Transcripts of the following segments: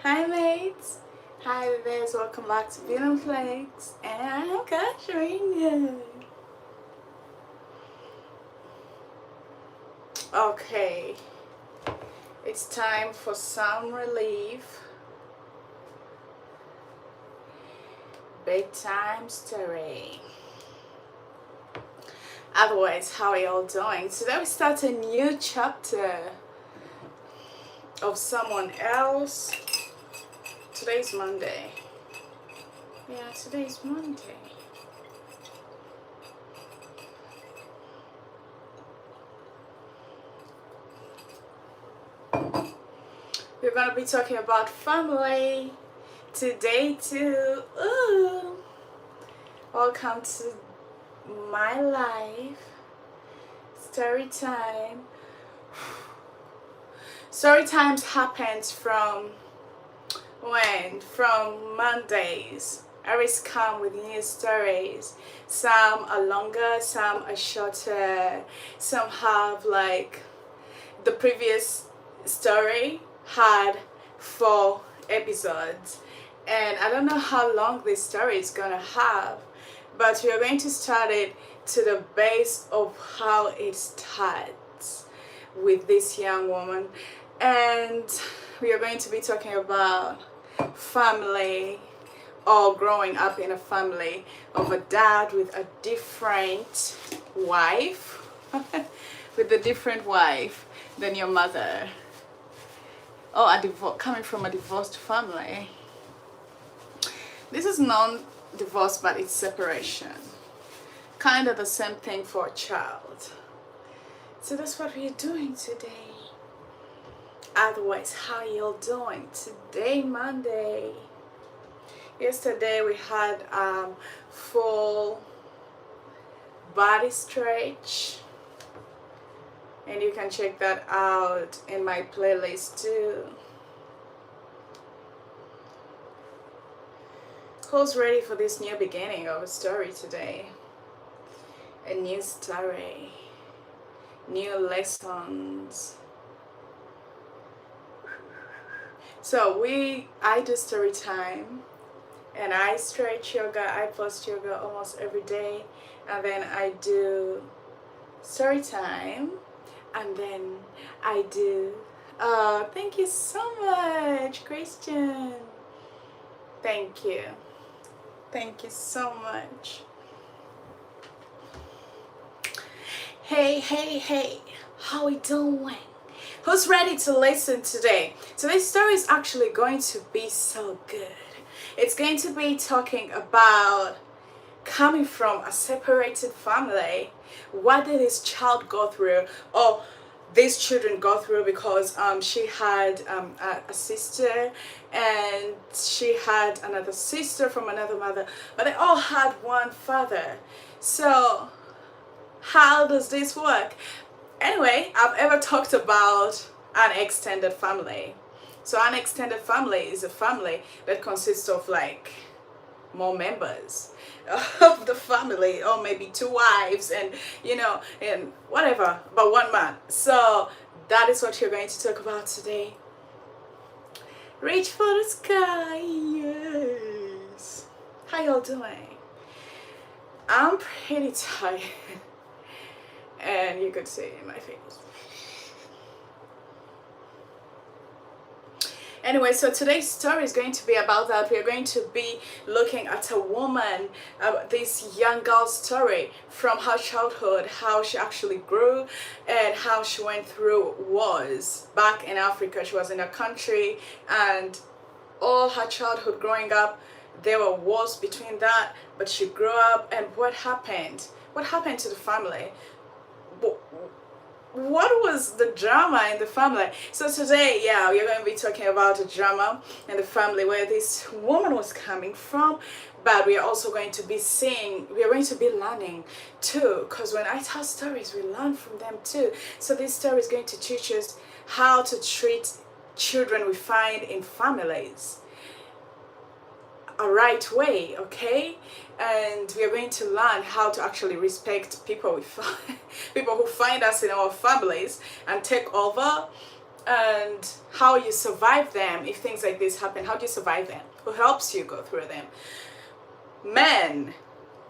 Hi mates! Hi viewers, welcome back to Beauty and Flakes, and I'm Katrina. Okay, it's time for some relief. Bedtime story. Otherwise, how are y'all doing? Today we start a new chapter of someone else. Today's Monday. Yeah, today's Monday. We're gonna be talking about family today too. Ooh. Welcome to my life. Story time. Story times happens from when? From Mondays. I always come with new stories. Some are longer, some are shorter, some have like the previous story had 4 episodes, and I don't know how long this story is gonna have, but we are going to start it to the base of how it starts with this young woman, and we are going to be talking about family, or growing up in a family of a dad with a different wife with a different wife than your mother, or coming from a divorced family. This is non-divorce, but it's separation. Kind of the same thing for a child. So that's what we're doing today. Otherwise, how y'all doing? Today, Monday. Yesterday we had full body stretch, and you can check that out in my playlist too. Who's ready for this new beginning of a story today? A new story, new lessons. So I do story time, and I stretch yoga, I post yoga almost every day, and then I do story time, and then I do, thank you so much, Christian. Thank you. Thank you so much. Hey, hey, hey, how we doing? Who's ready to listen today? Today's story is actually going to be so good. It's going to be talking about coming from a separated family. What did this child go through, or these children go through, because she had a sister, and she had another sister from another mother, but they all had one father. So how does this work? Anyway, I've ever talked about an extended family. So an extended family is a family that consists of like more members of the family, or maybe 2 wives, and and whatever, but one man. So that is what you're going to talk about today. Reach for the sky. Yes. How y'all doing? I'm pretty tired, and you could see it in my face. Anyway, so today's story is going to be about that. We are going to be looking at a woman, this young girl's story from her childhood, how she actually grew, and how she went through wars back in Africa. She was in a country, and all her childhood growing up, there were wars between that, but she grew up, and what happened? What happened to the family? What was the drama in the family? So today, yeah, we're going to be talking about the drama in the family, where this woman was coming from, but we are also going to be we are going to be learning too, because when I tell stories, we learn from them too. So this story is going to teach us how to treat children we find in families a right way, okay? And we are going to learn how to actually respect people people who find us in our families and take over, and how you survive them. If things like this happen, how do you survive them? Who helps you go through them? Men,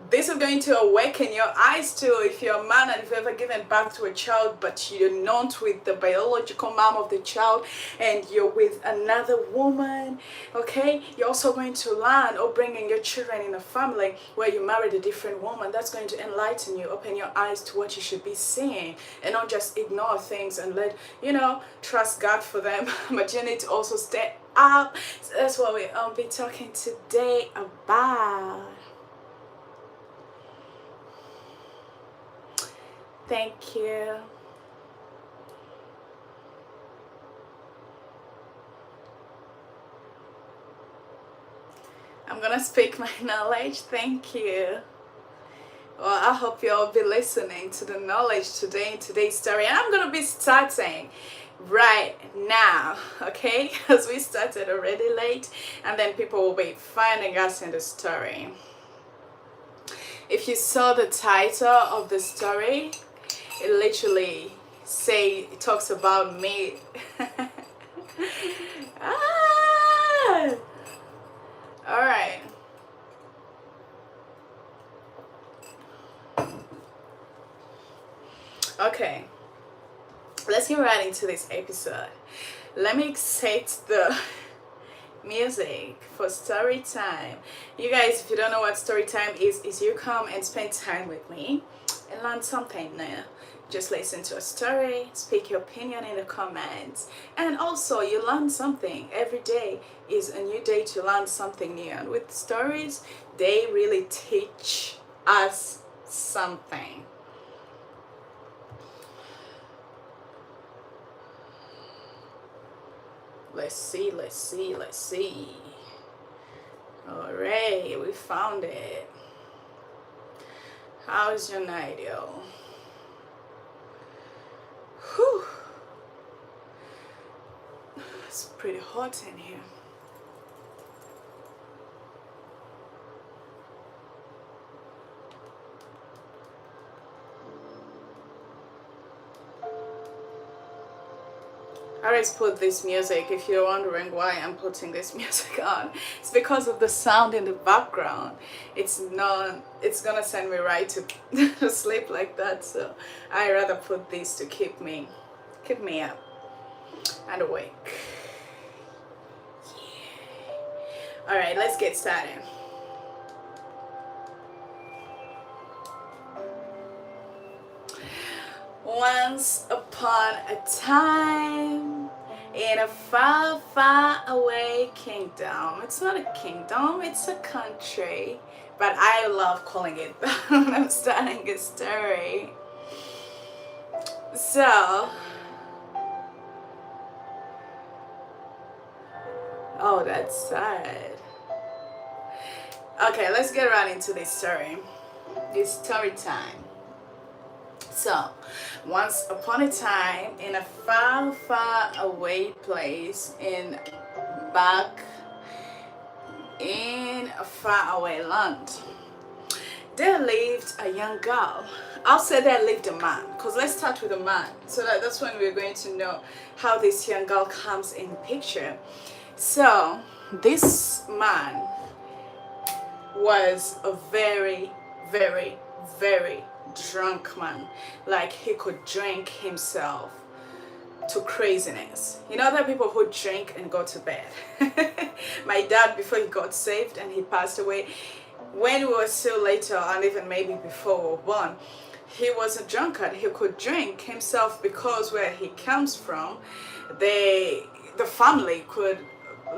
this is going to awaken your eyes too. If you're a man and you've ever given birth to a child, but you're not with the biological mom of the child and you're with another woman, okay, you're also going to learn, or bringing your children in a family where you married a different woman. That's going to enlighten you, open your eyes to what you should be seeing, and not just ignore things and let, trust God for them. But you need to also stay up. So that's what we'll be talking today about. Thank you. I'm gonna speak my knowledge. Thank you. Well, I hope you'll be listening to the knowledge today in today's story. And I'm gonna be starting right now, okay? Because we started already late, and then people will be finding us in the story. If you saw the title of the story, it literally it talks about me. All right. Okay. Let's get right into this episode. Let me set the music for story time. You guys, if you don't know what story time is you come and spend time with me and learn something new. Just listen to a story, speak your opinion in the comments, and also you learn something. Every day is a new day to learn something new, and with stories, they really teach us something. Let's see. All right, we found it. How's your night, yo? Whew. It's pretty hot in here. I always put this music. If you're wondering why I'm putting this music on, it's because of the sound in the background. It's gonna send me right to sleep like that, so I rather put this to keep me up and awake. Yeah. All right, let's get started. Once upon a time, in a far, far away kingdom. It's not a kingdom, it's a country, but I love calling it that when I'm starting a story. So, oh, that's sad. Okay, let's get right into this story. It's story time. So, once upon a time, in a far, far away place, back in a far away land, there lived a young girl. I'll say there lived a man, because let's start with a man. So that's when we're going to know how this young girl comes in picture. So, this man was a very, very, very drunk man. Like, he could drink himself to craziness. You know, there are people who drink and go to bed. My dad, before he got saved and he passed away, when we were still later, and even maybe before we were born, he was a drunkard. He could drink himself because where he comes from, the family could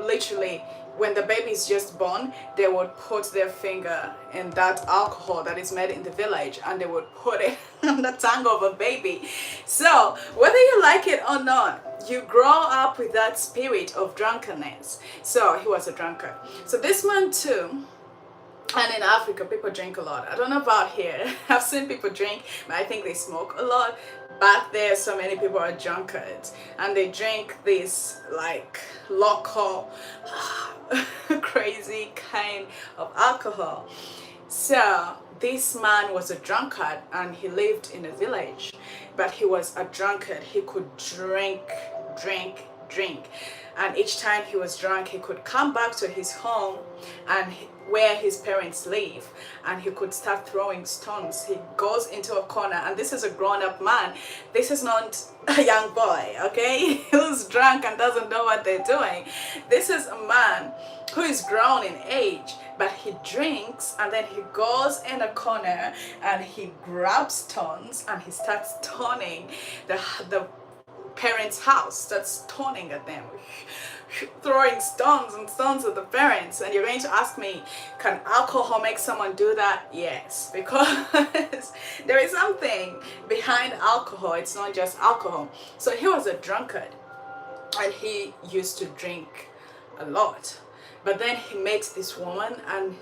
literally, when the baby is just born, they would put their finger in that alcohol that is made in the village, and they would put it on the tongue of a baby. So whether you like it or not, you grow up with that spirit of drunkenness. So he was a drunkard. So this man too, and in Africa, people drink a lot. I don't know about here. I've seen people drink, but I think they smoke a lot. Back there, so many people are drunkards, and they drink this like local, crazy kind of alcohol. So this man was a drunkard, and he lived in a village, but he was a drunkard. He could drink drink. And each time he was drunk, he could come back to his home and where his parents live, and he could start throwing stones. He goes into a corner, and this is a grown-up man. This is not a young boy, okay, who's drunk and doesn't know what they're doing. This is a man who is grown in age, but he drinks, and then he goes in a corner and he grabs stones and he starts stoning the parents' house, starts stoning at them, throwing stones and stones at the parents. And you're going to ask me, can alcohol make someone do that? Yes, because there is something behind alcohol. It's not just alcohol. So he was a drunkard, and he used to drink a lot. But then he met this woman, and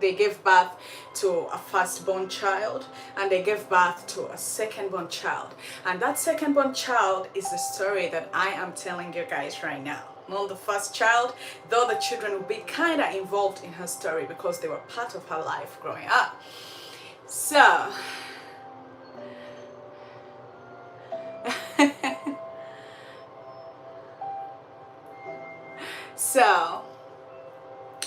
they gave birth to a firstborn child, and they gave birth to a secondborn child. And that secondborn child is the story that I am telling you guys right now. Not the first child, though the children will be kind of involved in her story because they were part of her life growing up. So,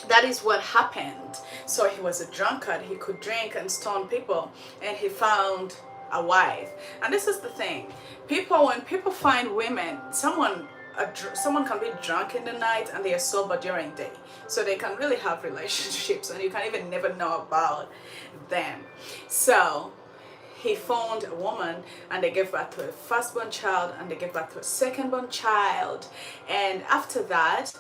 that is what happened. So he was a drunkard. He could drink and stone people, and he found a wife. And this is the thing, when people find women, someone can be drunk in the night and they are sober during the day, so they can really have relationships, and you can even never know about them. So he found a woman, and they gave birth to a firstborn child, and they gave birth to a secondborn child. And after that,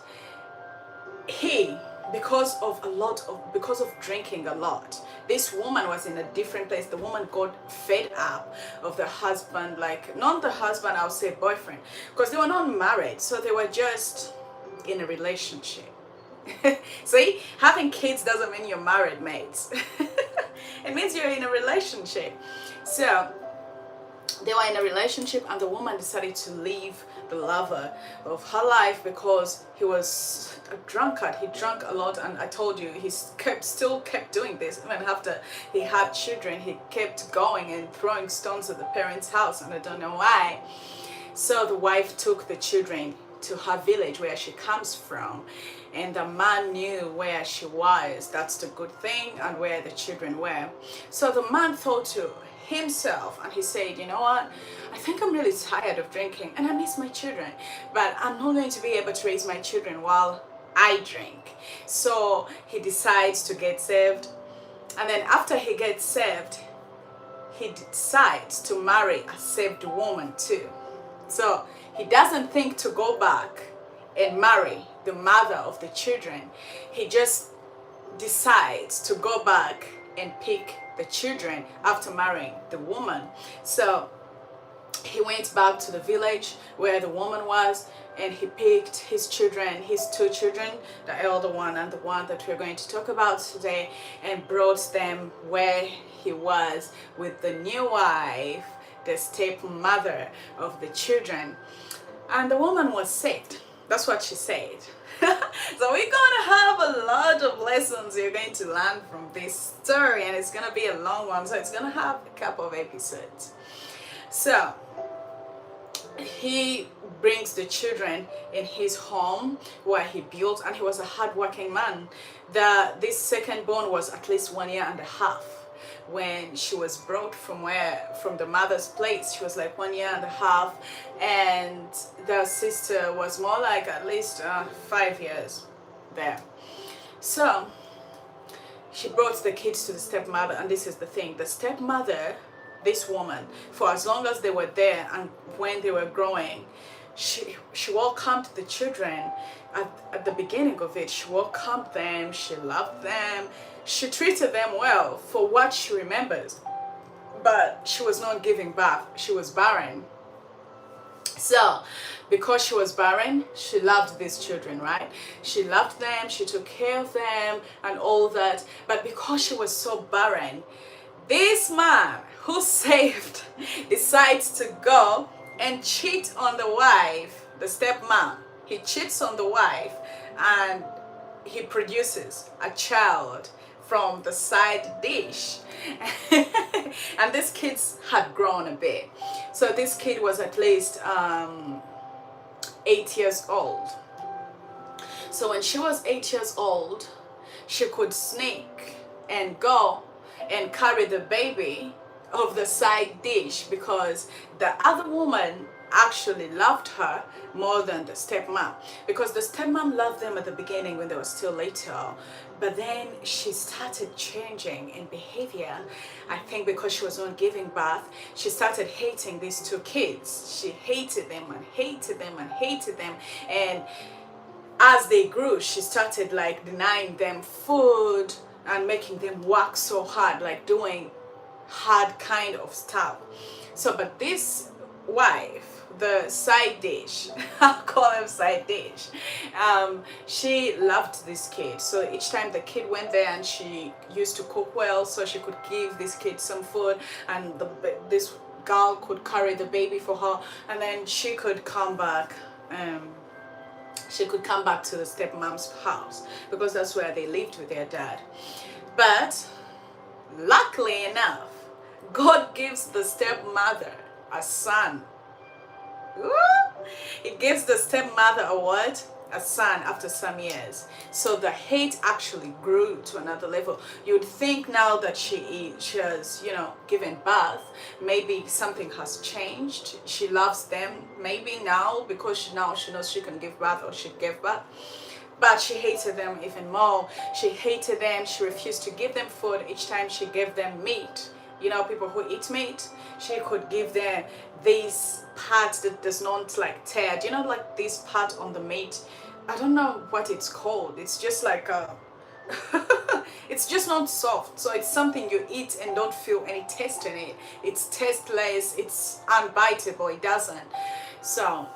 because of drinking a lot, this woman was in a different place. The woman got fed up of the husband, like not the husband, I'll say boyfriend, because they were not married, so they were just in a relationship. See, having kids doesn't mean you're married, mates. It means you're in a relationship. So they were in a relationship, and the woman decided to leave the lover of her life because he was a drunkard. He drank a lot, and I told you he still kept doing this. Even after he had children, he kept going and throwing stones at the parents' house, and I don't know why. So the wife took the children to her village where she comes from, and the man knew where she was. That's the good thing, and where the children were. So the man thought to himself, and he said, you know what, I think I'm really tired of drinking, and I miss my children, but I'm not going to be able to raise my children while I drink. So he decides to get saved, and then after he gets saved, he decides to marry a saved woman too. So he doesn't think to go back and marry the mother of the children. He just decides to go back and pick the children after marrying the woman. So he went back to the village where the woman was, and he picked his children, his two children, the elder one and the one that we're going to talk about today, and brought them where he was with the new wife, the stepmother of the children. And the woman was saved. That's what she said. So we're gonna have a lot of lessons you're going to learn from this story, and it's gonna be a long one, so it's gonna have a couple of episodes. So he brings the children in his home where he built, and he was a hardworking man. This second born was at least 1.5 years when she was brought from the mother's place. She was like 1.5 years, and the sister was more like at least 5 years there. So she brought the kids to the stepmother, and this is the thing, the stepmother, this woman, for as long as they were there and when they were growing, she welcomed the children. At the beginning of it, she welcomed them, she loved them, she treated them well for what she remembers. But she was not giving birth, she was barren. So because she was barren, she loved these children, right? She loved them, she took care of them and all that. But because she was so barren, this man who saved decides to go and cheat on the wife, the stepmom. He cheats on the wife, and he produces a child from the side dish. And these kids had grown a bit. So this kid was at least 8 years old. So when she was 8 years old, she could sneak and go and carry the baby of the side dish because the other woman actually loved her more than the stepmom, because the stepmom loved them at the beginning when they were still little, but then she started changing in behavior. I think because she was not giving birth, she started hating these two kids. She hated them and hated them and hated them, and as they grew, she started like denying them food and making them work so hard, like doing hard kind of stuff. So but this wife, the side dish, I'll call him side dish, she loved this kid. So each time the kid went there, and she used to cook well, so she could give this kid some food, and this girl could carry the baby for her, and then she could come back to the stepmom's house because that's where they lived with their dad. But luckily enough, God gives the stepmother a son. Woo! He gives the stepmother a what? A son after some years. So the hate actually grew to another level. You'd think now that she has, given birth, maybe something has changed. She loves them maybe now because now she knows she can give birth, or she gave birth. But she hated them even more. She hated them. She refused to give them food each time she gave them meat. People who eat meat, she could give them these parts that does not like tear. Like this part on the meat. I don't know what it's called. It's just like it's just not soft. So it's something you eat and don't feel any taste in it. It's tasteless. It's unbiteable. It doesn't. So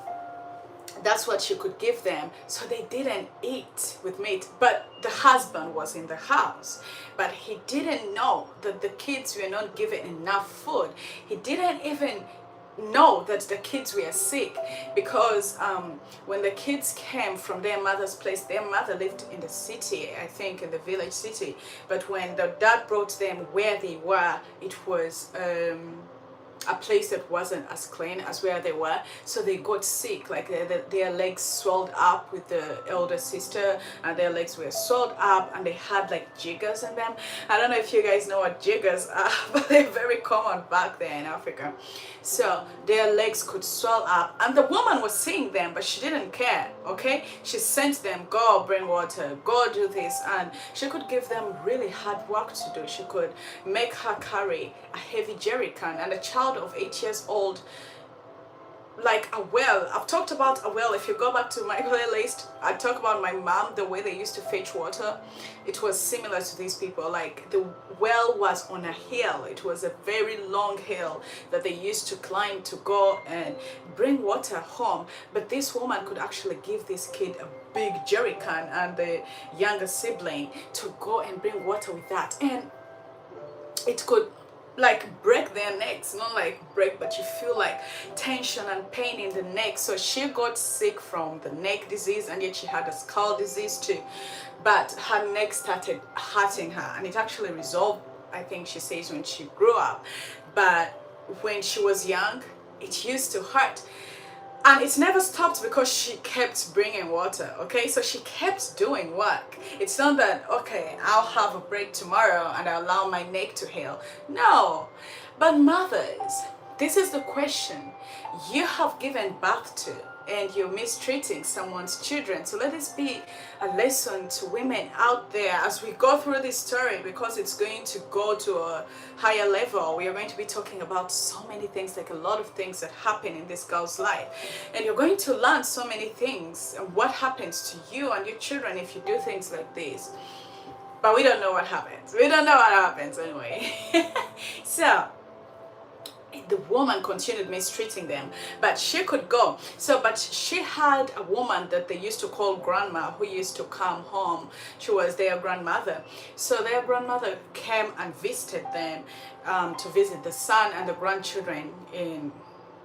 that's what she could give them. So they didn't eat with meat. But the husband was in the house, but he didn't know that the kids were not given enough food. He didn't even know that the kids were sick, because when the kids came from their mother's place, their mother lived in the city, I think in the village city, but when the dad brought them where they were, it was a place that wasn't as clean as where they were. So they got sick, like their legs swelled up with the elder sister, and their legs were swelled up, and they had like jiggers in them. I don't know if you guys know what jiggers are, but they're very common back there in Africa. So their legs could swell up, and the woman was seeing them, but she didn't care. Okay, she sent them, go bring water, go do this, and she could give them really hard work to do. She could make her carry a heavy jerry can, and a child of 8 years old, like a well. I've talked about a well. If you go back to my playlist, I talk about my mom, the way they used to fetch water. It was similar to these people. Like the well was on a hill. It was a very long hill that they used to climb to go and bring water home. But this woman could actually give this kid a big jerry can and the younger sibling to go and bring water with that, and it could like break their necks, not like break, but you feel like tension and pain in the neck. So she got sick from the neck disease, and yet she had a skull disease too, but her neck started hurting her, and it actually resolved, I think she says, when she grew up. But when she was young, it used to hurt, and it never stopped because she kept bringing water. Okay, so she kept doing work. It's not that, okay, I'll have a break tomorrow and I'll allow my neck to heal. No. But mothers, this is the question. You have given birth to, and you're mistreating someone's children. So let this be a lesson to women out there as we go through this story, because it's going to go to a higher level. We are going to be talking about so many things, like a lot of things that happen in this girl's life, and you're going to learn so many things and what happens to you and your children if you do things like this. But we don't know what happens. We don't know what happens anyway. So the woman continued mistreating them, but she could go. So but she had a woman that they used to call grandma, who used to come home. She was their grandmother. So their grandmother came and visited them, to visit the son and the grandchildren in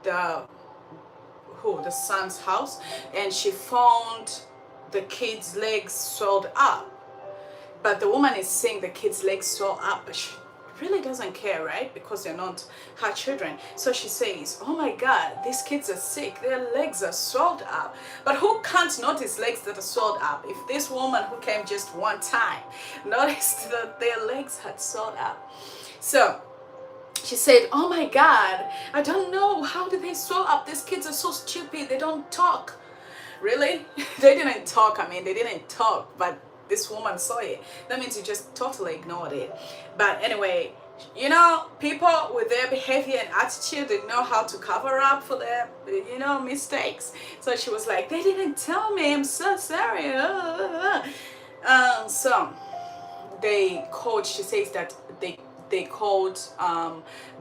the son's house, and she found the kid's legs swelled up. But the woman is seeing the kid's legs swell up, but really doesn't care, right? Because they're not her children. So she says, oh my God, these kids are sick. Their legs are swelled up. But who can't notice legs that are swelled up? If this woman who came just one time noticed that their legs had swelled up. So she said, oh my God, I don't know. How did they swell up? These kids are so stupid. They don't talk. Really? They didn't talk. I mean, they didn't talk, but this woman saw it. That means you just totally ignored it. But anyway, you know, people with their behavior and attitude, they know how to cover up for their, you know, mistakes. So she was like, they didn't tell me. I'm so sorry. So they called, she says that they called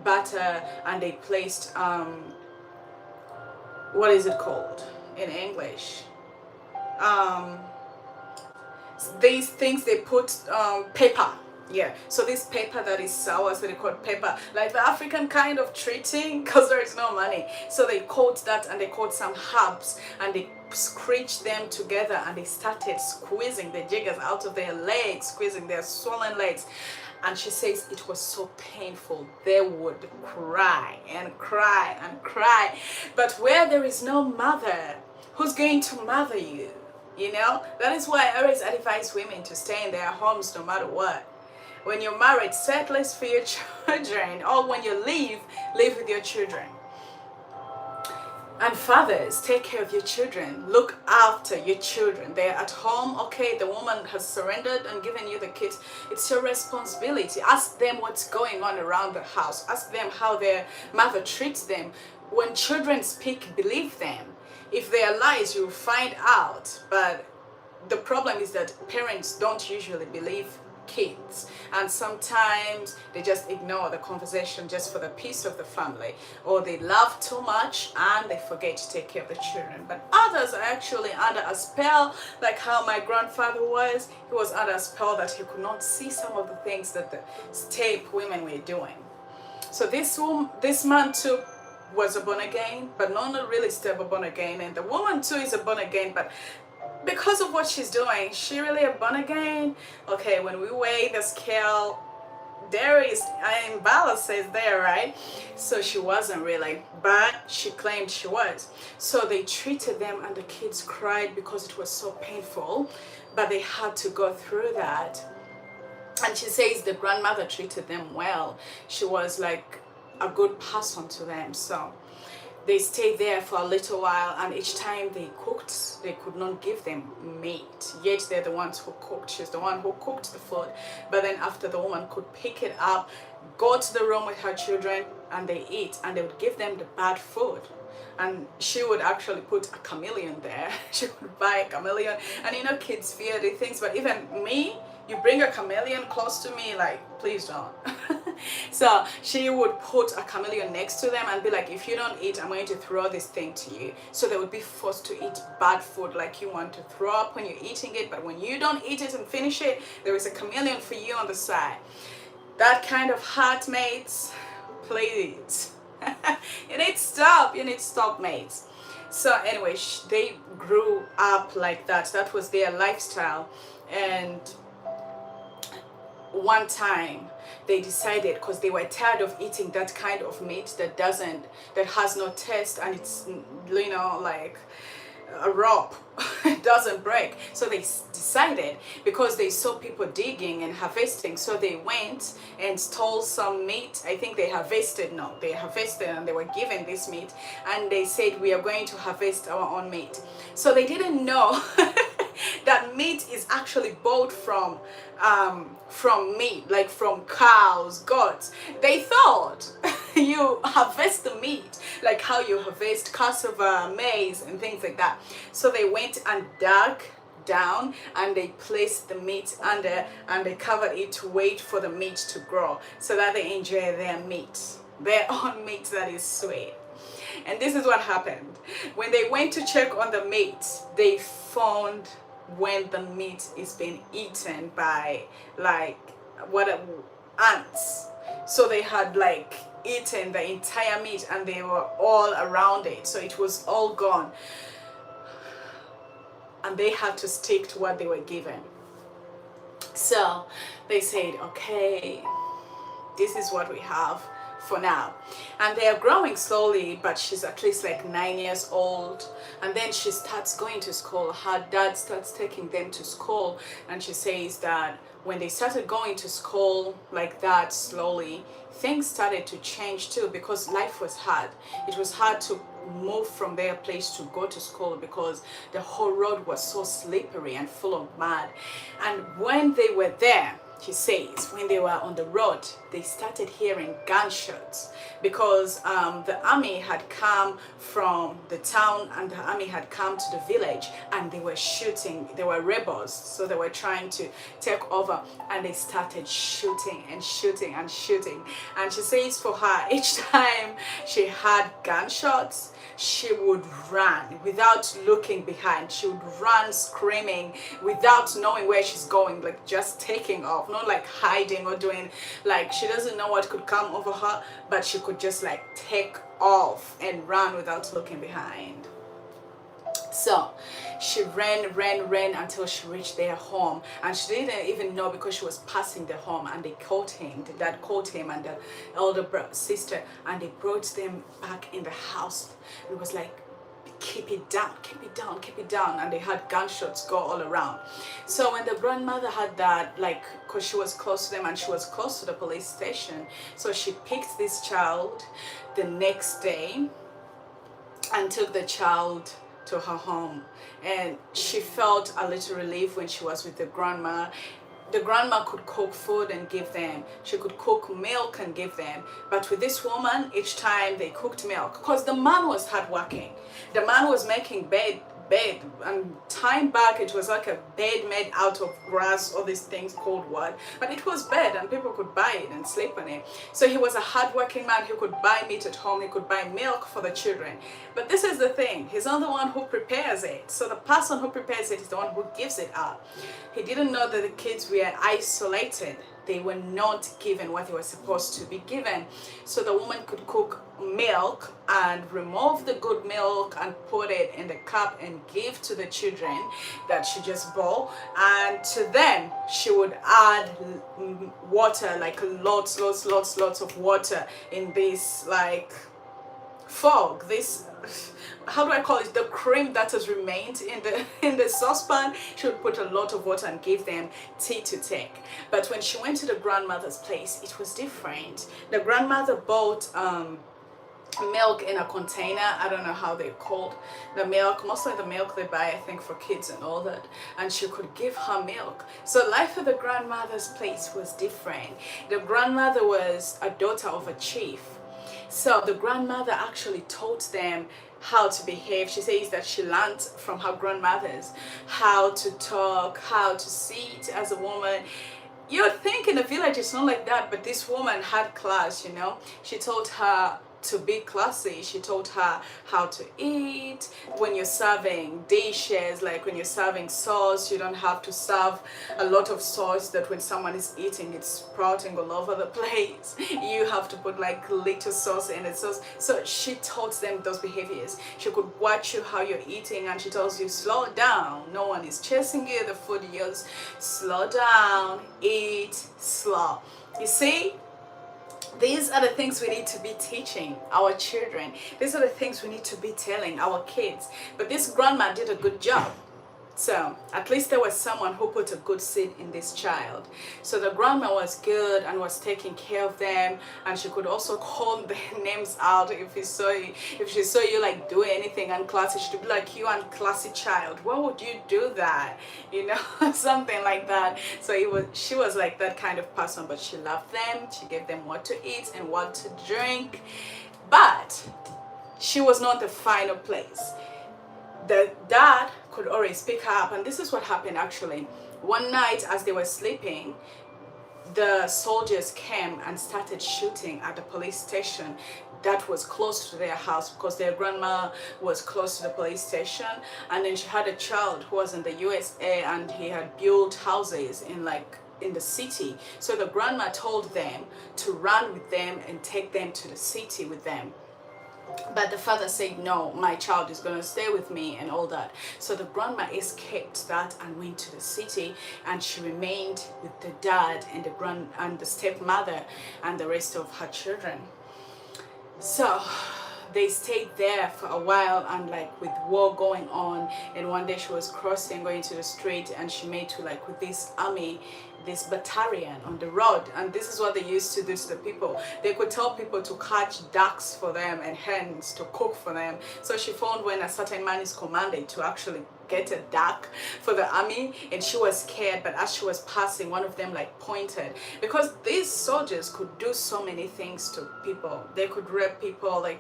butter, and they placed what is it called in English? These things they put pepper. Yeah, so this paper that is sour, so they call it pepper, like the African kind of treating, because there is no money. So they caught that, and they caught some herbs, and they screeched them together, and they started squeezing the jiggers out of their legs, squeezing their swollen legs. And she says it was so painful. They would cry and cry and cry. But where there is no mother, who's going to mother you? You know, that is why I always advise women to stay in their homes no matter what. When you're married, set less for your children, or when you leave, live with your children. And fathers, take care of your children. Look after your children. They're at home, okay, the woman has surrendered and given you the kids. It's your responsibility. Ask them what's going on around the house. Ask them how their mother treats them. When children speak, believe them. If they are lies, you'll find out. But the problem is that parents don't usually believe kids, and sometimes they just ignore the conversation just for the peace of the family, or they love too much and they forget to take care of the children. But others are actually under a spell, like how my grandfather was. He was under a spell that he could not see some of the things that the steppe women were doing. So this man too was a born again, but not really stable born again, and the woman too is a born again, but because of what she's doing, she really a born again. Okay, when we weigh the scale, there is an imbalance there, right? So she wasn't really, but she claimed she was. So they treated them, and the kids cried because it was so painful, but they had to go through that. And she says the grandmother treated them well. She was like a good person to them. So they stayed there for a little while, and each time they cooked, they could not give them meat. Yet they're the ones who cooked. She's the one who cooked the food. But then after, the woman could pick it up, go to the room with her children, and they eat, and they would give them the bad food. And she would actually put a chameleon there. She would buy a chameleon, and you know, kids fear these things, but even me, you bring a chameleon close to me, like, please don't. So she would put a chameleon next to them and be like, if you don't eat, I'm going to throw this thing to you. So they would be forced to eat bad food, like you want to throw up when you're eating it, but when you don't eat it and finish it, there is a chameleon for you on the side. That kind of heart, mates, please. You need to stop, mates. So anyway, they grew up like that. That was their lifestyle. And one time they decided, because they were tired of eating that kind of meat that has no taste, and it's, you know, like a rope. It doesn't break. So they decided, because they saw people digging and harvesting, so they went and stole some meat. I think they harvested and they were given this meat, and they said, we are going to harvest our own meat. So they didn't know that meat is actually bought from meat, like from cows, goats. They thought you harvest the meat like how you harvest cassava, maize, and things like that. So they went and dug down, and they placed the meat under, and they covered it to wait for the meat to grow, so that they enjoy their meat, their own meat that is sweet. And this is what happened. When they went to check on the meat, they found when the meat is being eaten by ants. So they had like eaten the entire meat, and they were all around it, so it was all gone, and they had to stick to what they were given. So they said, okay, this is what we have for now. And they are growing slowly, but she's at least like 9 years old. And then she starts going to school. Her dad starts taking them to school, and she says that when they started going to school like that slowly, things started to change too, because life was hard. It was hard to move from their place to go to school because the whole road was so slippery and full of mud. And when they were there, she says, when they were on the road, they started hearing gunshots, because the army had come from the town, and the army had come to the village, and they were shooting. They were rebels, so they were trying to take over, and they started shooting and shooting and shooting. And she says for her, each time she had gunshots, she would run without looking behind. She would run screaming without knowing where she's going, like just taking off, not like hiding or doing, like she doesn't know what could come over her, but she could just like take off and run without looking behind. So she ran until she reached their home, and she didn't even know, because she was passing the home, and they called him. The dad called him and the elder sister, and they brought them back in the house. It was like, keep it down, keep it down, keep it down. And they had gunshots go all around. So when the grandmother had that, like, because she was close to them and she was close to the police station, so she picked this child the next day and took the child to her home. And she felt a little relief when she was with the grandma. The grandma could cook food and give them. She could cook milk and give them. But with this woman, each time they cooked milk, because the man was hardworking. The man was making bed, and time back it was like a bed made out of grass, all these things called wood, but it was bed and people could buy it and sleep on it. So he was a hardworking man. He could buy meat at home, he could buy milk for the children. But this is the thing, he's not the one who prepares it. So the person who prepares it is the one who gives it out. He didn't know that the kids were isolated. They were not given what they were supposed to be given. So the woman could cook milk and remove the good milk and put it in the cup and give to the children that she just bought. And to them, she would add water, like lots of water in this like fog, this, how do I call it, the cream that has remained in the saucepan. She would put a lot of water and give them tea to take. But when she went to the grandmother's place, it was different. The grandmother bought milk in a container. I don't know how they're called, the milk, mostly the milk they buy, I think, for kids and all that. And she could give her milk. So life at the grandmother's place was different. The grandmother was a daughter of a chief. So the grandmother actually taught them how to behave. She says that she learned from her grandmothers how to talk, how to sit as a woman. You'd think in the village it's not like that, but this woman had class, you know. She taught her to be classy. She taught her how to eat. When you're serving dishes, like when you're serving sauce, you don't have to serve a lot of sauce that when someone is eating it's sprouting all over the place. You have to put like little sauce in it. So she taught them those behaviors. She could watch you how you're eating, and she tells you, slow down, no one is chasing you, the food yours, slow down, eat slow. You see, these are the things we need to be teaching our children. These are the things we need to be telling our kids. But this grandma did a good job. So at least there was someone who put a good seed in this child. So the grandma was good and was taking care of them, and she could also call their names out if she saw you like doing anything unclassy. She'd be like, you unclassy child, why would you do that? You know, something like that. So she was like that kind of person, but she loved them. She gave them what to eat and what to drink. But she was not the final place. The dad could always pick her up, and this is what happened actually. One night as they were sleeping, the soldiers came and started shooting at the police station that was close to their house, because their grandma was close to the police station. And then she had a child who was in the USA, and he had built houses in the city. So the grandma told them to run with them and take them to the city with them. But the father said, no, my child is going to stay with me and all that. So the grandma escaped that and went to the city, and she remained with the dad and the stepmother and the rest of her children. So they stayed there for a while, and like with war going on, and one day she was crossing going to the street, and she met to like with this army, this battalion on the road. And this is what they used to do to the people. They could tell people to catch ducks for them and hens to cook for them. So she found when a certain man is commanded to actually get a duck for the army, and she was scared, but as she was passing, one of them like pointed, because these soldiers could do so many things to people. They could rape people, they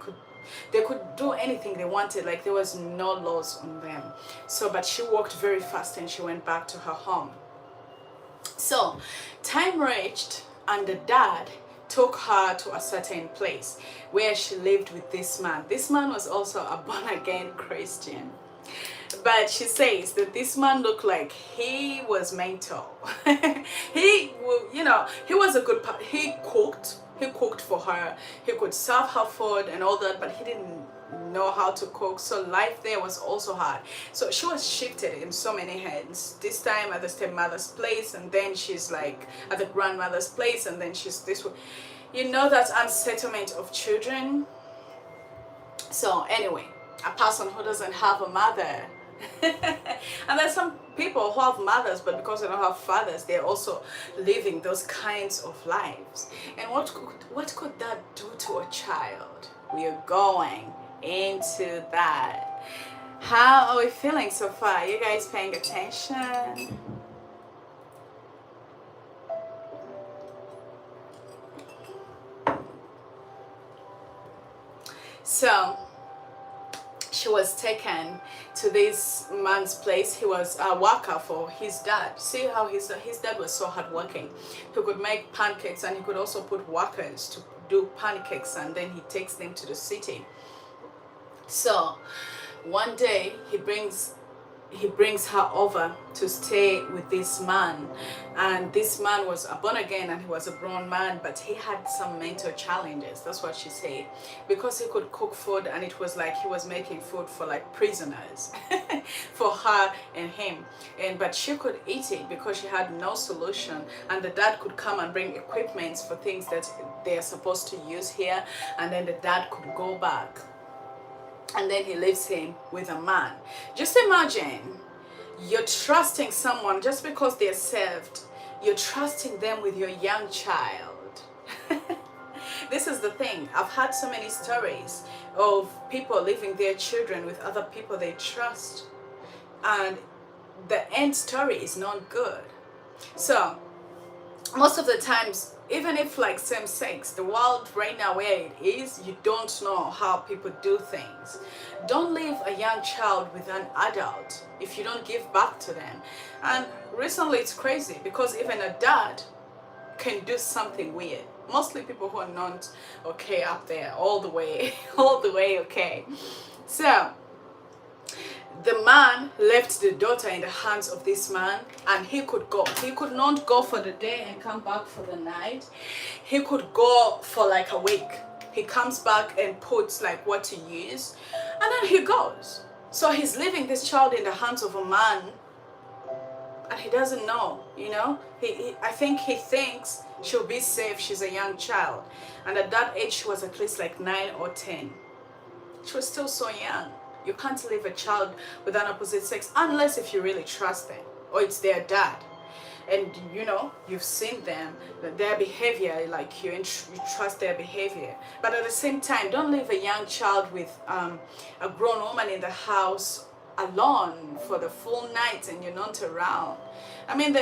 could do anything they wanted, like there was no laws on them. So but she walked very fast and she went back to her home. So time reached, and the dad took her to a certain place where she lived with this man. This man was also a born-again Christian, but she says that this man looked like he was mental. He was a good he cooked for her, he could serve her food and all that, but he didn't know how to cook. So life there was also hard. So she was shifted in so many hands, this time at the stepmother's place, and then she's like at the grandmother's place, and then she's this way. That unsettlement of children. So anyway, a person who doesn't have a mother and there's some people who have mothers, but because they don't have fathers, they're also living those kinds of lives. And what could that do to a child? We are going into that. How are we feeling so far? Are you guys paying attention? So she was taken to this man's place. He was a worker for his dad. See how his dad was so hardworking. He could make pancakes, and he could also put workers to do pancakes, and then he takes them to the city. So one day he brings her over to stay with this man, and this man was a born again, and he was a grown man, but he had some mental challenges. That's what she said, because he could cook food, and it was like he was making food for like prisoners for her and him, but she could eat it because she had no solution, and the dad could come and bring equipments for things that they are supposed to use here, and then the dad could go back. And then he leaves him with a man. Just imagine, you're trusting someone just because they're saved. You're trusting them with your young child. This is the thing. I've had so many stories of people leaving their children with other people they trust, and the end story is not good. So most of the times, even if like same sex, the world right now where it is, you don't know how people do things. Don't leave a young child with an adult if you don't give back to them. And recently it's crazy because even a dad can do something weird. Mostly people who are not okay up there, all the way okay. So the man left the daughter in the hands of this man, and he could go. He could not go for the day and come back for the night. He could go for like a week. He comes back and puts like what to use, and then he goes. So he's leaving this child in the hands of a man, and he doesn't know, I think he thinks she'll be safe. She's a young child, and at that age she was at least like 9 or 10. She was still so young. You can't leave a child with an opposite sex unless if you really trust them, or it's their dad, and you've seen them, their behavior like you, and you trust their behavior. But at the same time, don't leave a young child with a grown woman in the house alone for the full night and you're not around. I mean,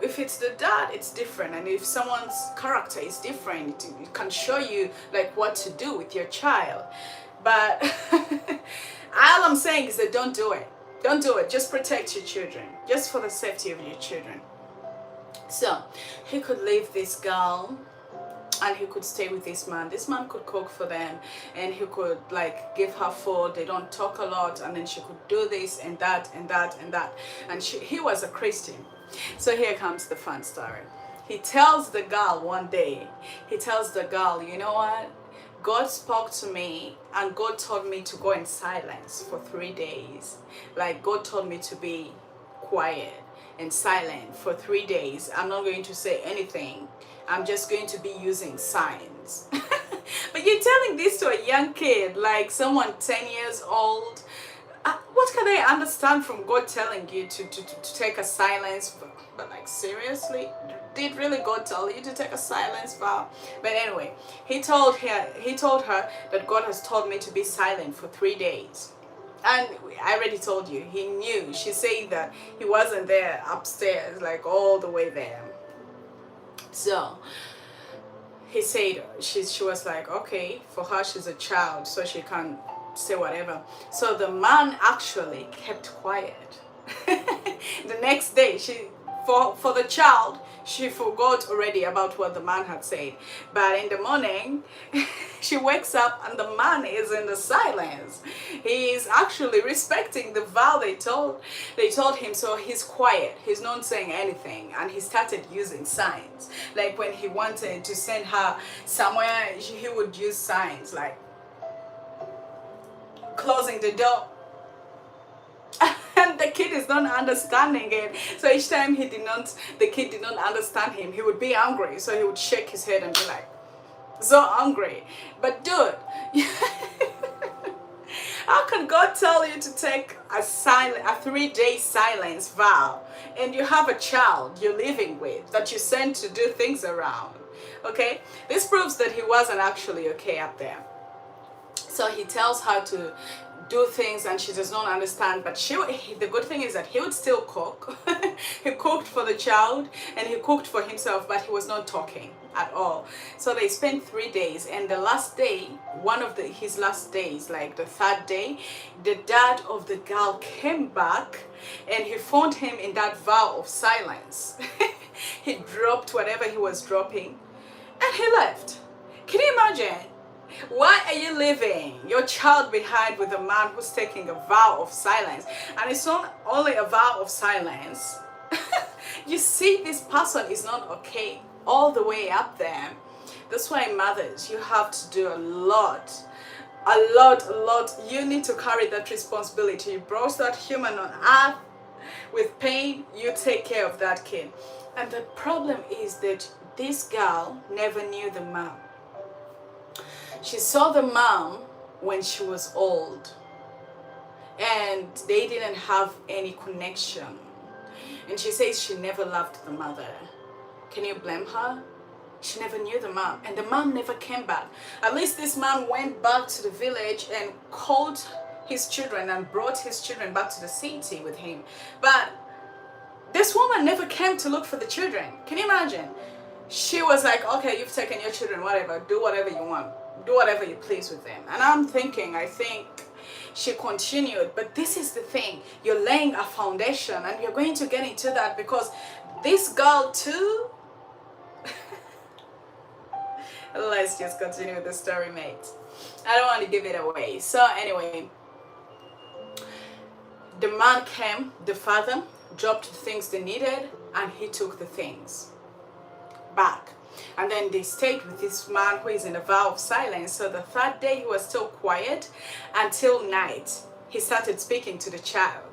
if it's the dad, it's different, and if someone's character is different, it can show you like what to do with your child. But all I'm saying is that don't do it. Don't do it. Just protect your children, just for the safety of your children. So he could leave this girl, and he could stay with this man. This man could cook for them, and he could like give her food. They don't talk a lot, and then she could do this and that and that and that. And he was a Christian. So here comes the fun story. He tells the girl one day, you know what? God spoke to me and God told me to go in silence for 3 days. Like God told me to be quiet and silent for 3 days. I'm not going to say anything. I'm just going to be using signs. But you're telling this to a young kid, like someone 10 years old. What can I understand from God telling you to take a silence? But like seriously, did really God tell you to take a silence vow? But anyway, he told her that God has told me to be silent for 3 days. And I already told you, he knew. She said that he wasn't there upstairs, like all the way there. So he said she was like, okay, for her she's a child, so she can't say whatever. So the man actually kept quiet. The next day, for the child, she forgot already about what the man had said. But in the morning, she wakes up and the man is in the silence. He is actually respecting the vow they told him, so he's quiet. He's not saying anything, and he started using signs. Like when he wanted to send her somewhere, he would use signs like closing the door. And the kid is not understanding it. So each time the kid did not understand him, he would be angry. So he would shake his head and be like, so angry. But dude, how can God tell you to take a 3-day silence vow, and you have a child you're living with that you sent to do things around? Okay, this proves that he wasn't actually okay up there. So he tells her to do things and she does not understand, but the good thing is that he would still cook. He cooked for the child and he cooked for himself, but he was not talking at all. So they spent 3 days, and the last day, one of his last days, like the third day, the dad of the girl came back and he found him in that vow of silence. He dropped whatever he was dropping and he left. Can you imagine? Why are you leaving your child behind with a man who's taking a vow of silence? And it's not only a vow of silence. You see, this person is not okay all the way up there. That's why, mothers, you have to do a lot. You need to carry that responsibility. You brought that human on earth with pain. You take care of that kid. And the problem is that this girl never knew the mom. She saw the mom when she was old, and they didn't have any connection. And she says she never loved the mother. Can you blame her? She never knew the mom, and the mom never came back. At least this man went back to the village and called his children and brought his children back to the city with him. But this woman never came to look for the children. Can you imagine? She was like, okay, you've taken your children, whatever, do whatever you want. Do whatever you please with them. And I think she continued. But this is the thing. You're laying a foundation, and you're going to get into that because this girl too. Let's just continue with the story, mate. I don't want to give it away. So anyway, the man came, the father dropped the things they needed, and he took the things back. And then they stayed with this man who is in a vow of silence. So the third day he was still quiet until night. He started speaking to the child.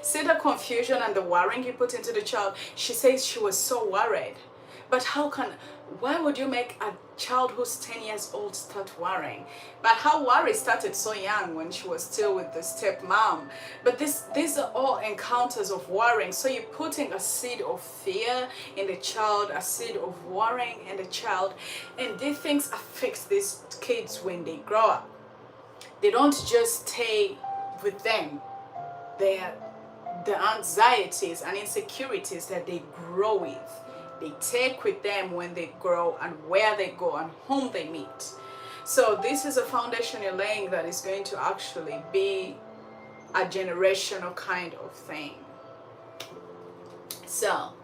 See the confusion and the worrying he put into the child. She says she was so worried. But why would you make a child who's 10 years old start worrying? But her worry started so young when she was still with the stepmom. But these are all encounters of worrying. So you're putting a seed of fear in the child, a seed of worrying in the child. And these things affect these kids when they grow up. They don't just stay with them. The anxieties and insecurities that they grow with, they take with them when they grow, and where they go and whom they meet. So this is a foundation you're laying that is going to actually be a generational kind of thing. So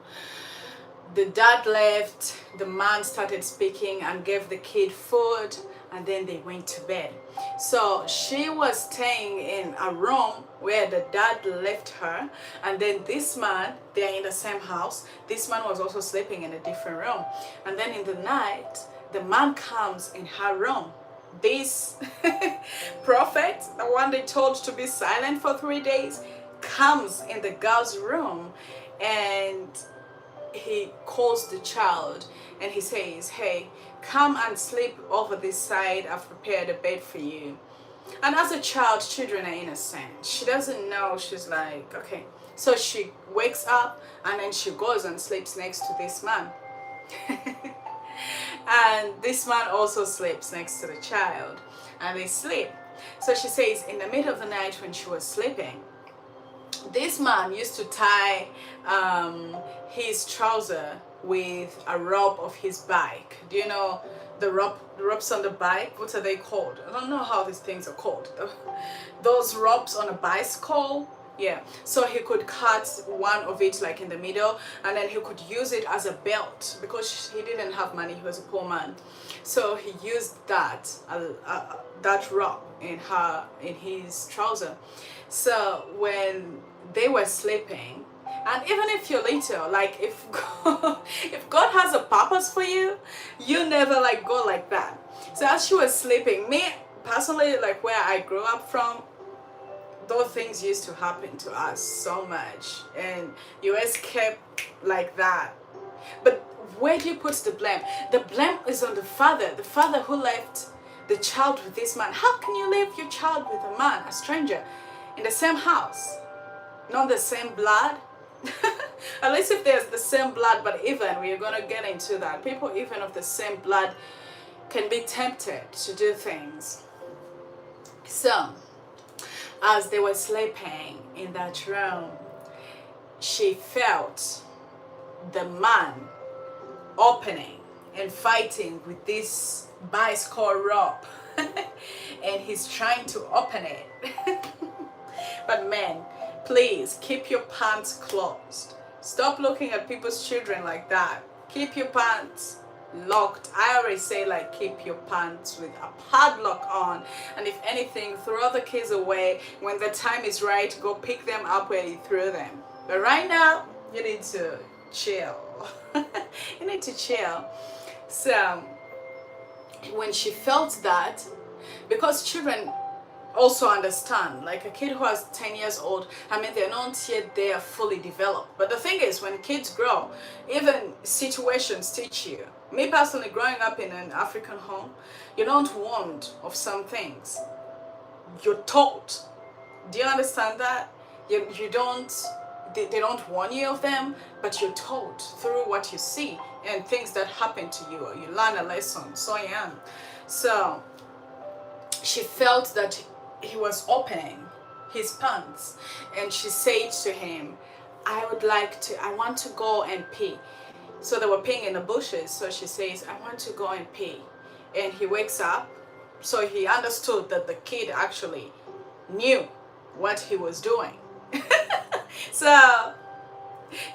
the dad left, the man started speaking and gave the kid food, and then they went to bed. So she was staying in a room where the dad left her, and then this man, they're in the same house. This man was also sleeping in a different room. And then in the night, the man comes in her room. This prophet, the one they told to be silent for 3 days, comes in the girl's room, and he calls the child and he says, hey, come and sleep over this side. I've prepared a bed for you. And as a child, children are innocent. She doesn't know. She's like, okay. So she wakes up and then she goes and sleeps next to this man. And this man also sleeps next to the child, and they sleep. So she says in the middle of the night when she was sleeping, this man used to tie his trouser with a rope of his bike. Do you know the ropes on the bike? What are they called? I don't know how these things are called. Those ropes on a bicycle. Yeah, so he could cut one of it like in the middle, and then he could use it as a belt because he didn't have money. He was a poor man, so he used that rope in his trouser. So when they were sleeping, and even if you're little, like if God has a purpose for you, you never like go like that. So as she was sleeping, me personally, like where I grew up from, those things used to happen to us so much, and you escape like that. But where do you put the blame? The blame is on the father who left the child with this man. How can you leave your child with a man, a stranger, in the same house, not the same blood? At least if there's the same blood, but even we're gonna get into that. People even of the same blood can be tempted to do things. So as they were sleeping in that room, she felt the man opening and fighting with this bicycle rope. And he's trying to open it. But men, please keep your pants closed. Stop looking at people's children like that. Keep your pants locked. I always say, like, keep your pants with a padlock on, and if anything, throw the kids away. When the time is right, go pick them up where you threw them. But right now, you need to chill. You need to chill. So when she felt that, because children also understand, like a kid who is 10 years old, I mean, they're not yet there fully developed. But the thing is, when kids grow, even situations teach you. Me personally, growing up in an African home, you're not warned of some things. You're taught. Do you understand that? You don't, they don't warn you of them, but you're taught through what you see and things that happen to you, or you learn a lesson so young. So she felt that he was opening his pants, and she said to him, I want to go and pee. So they were peeing in the bushes, so she says, I want to go and pee. And he wakes up, so he understood that the kid actually knew what he was doing. So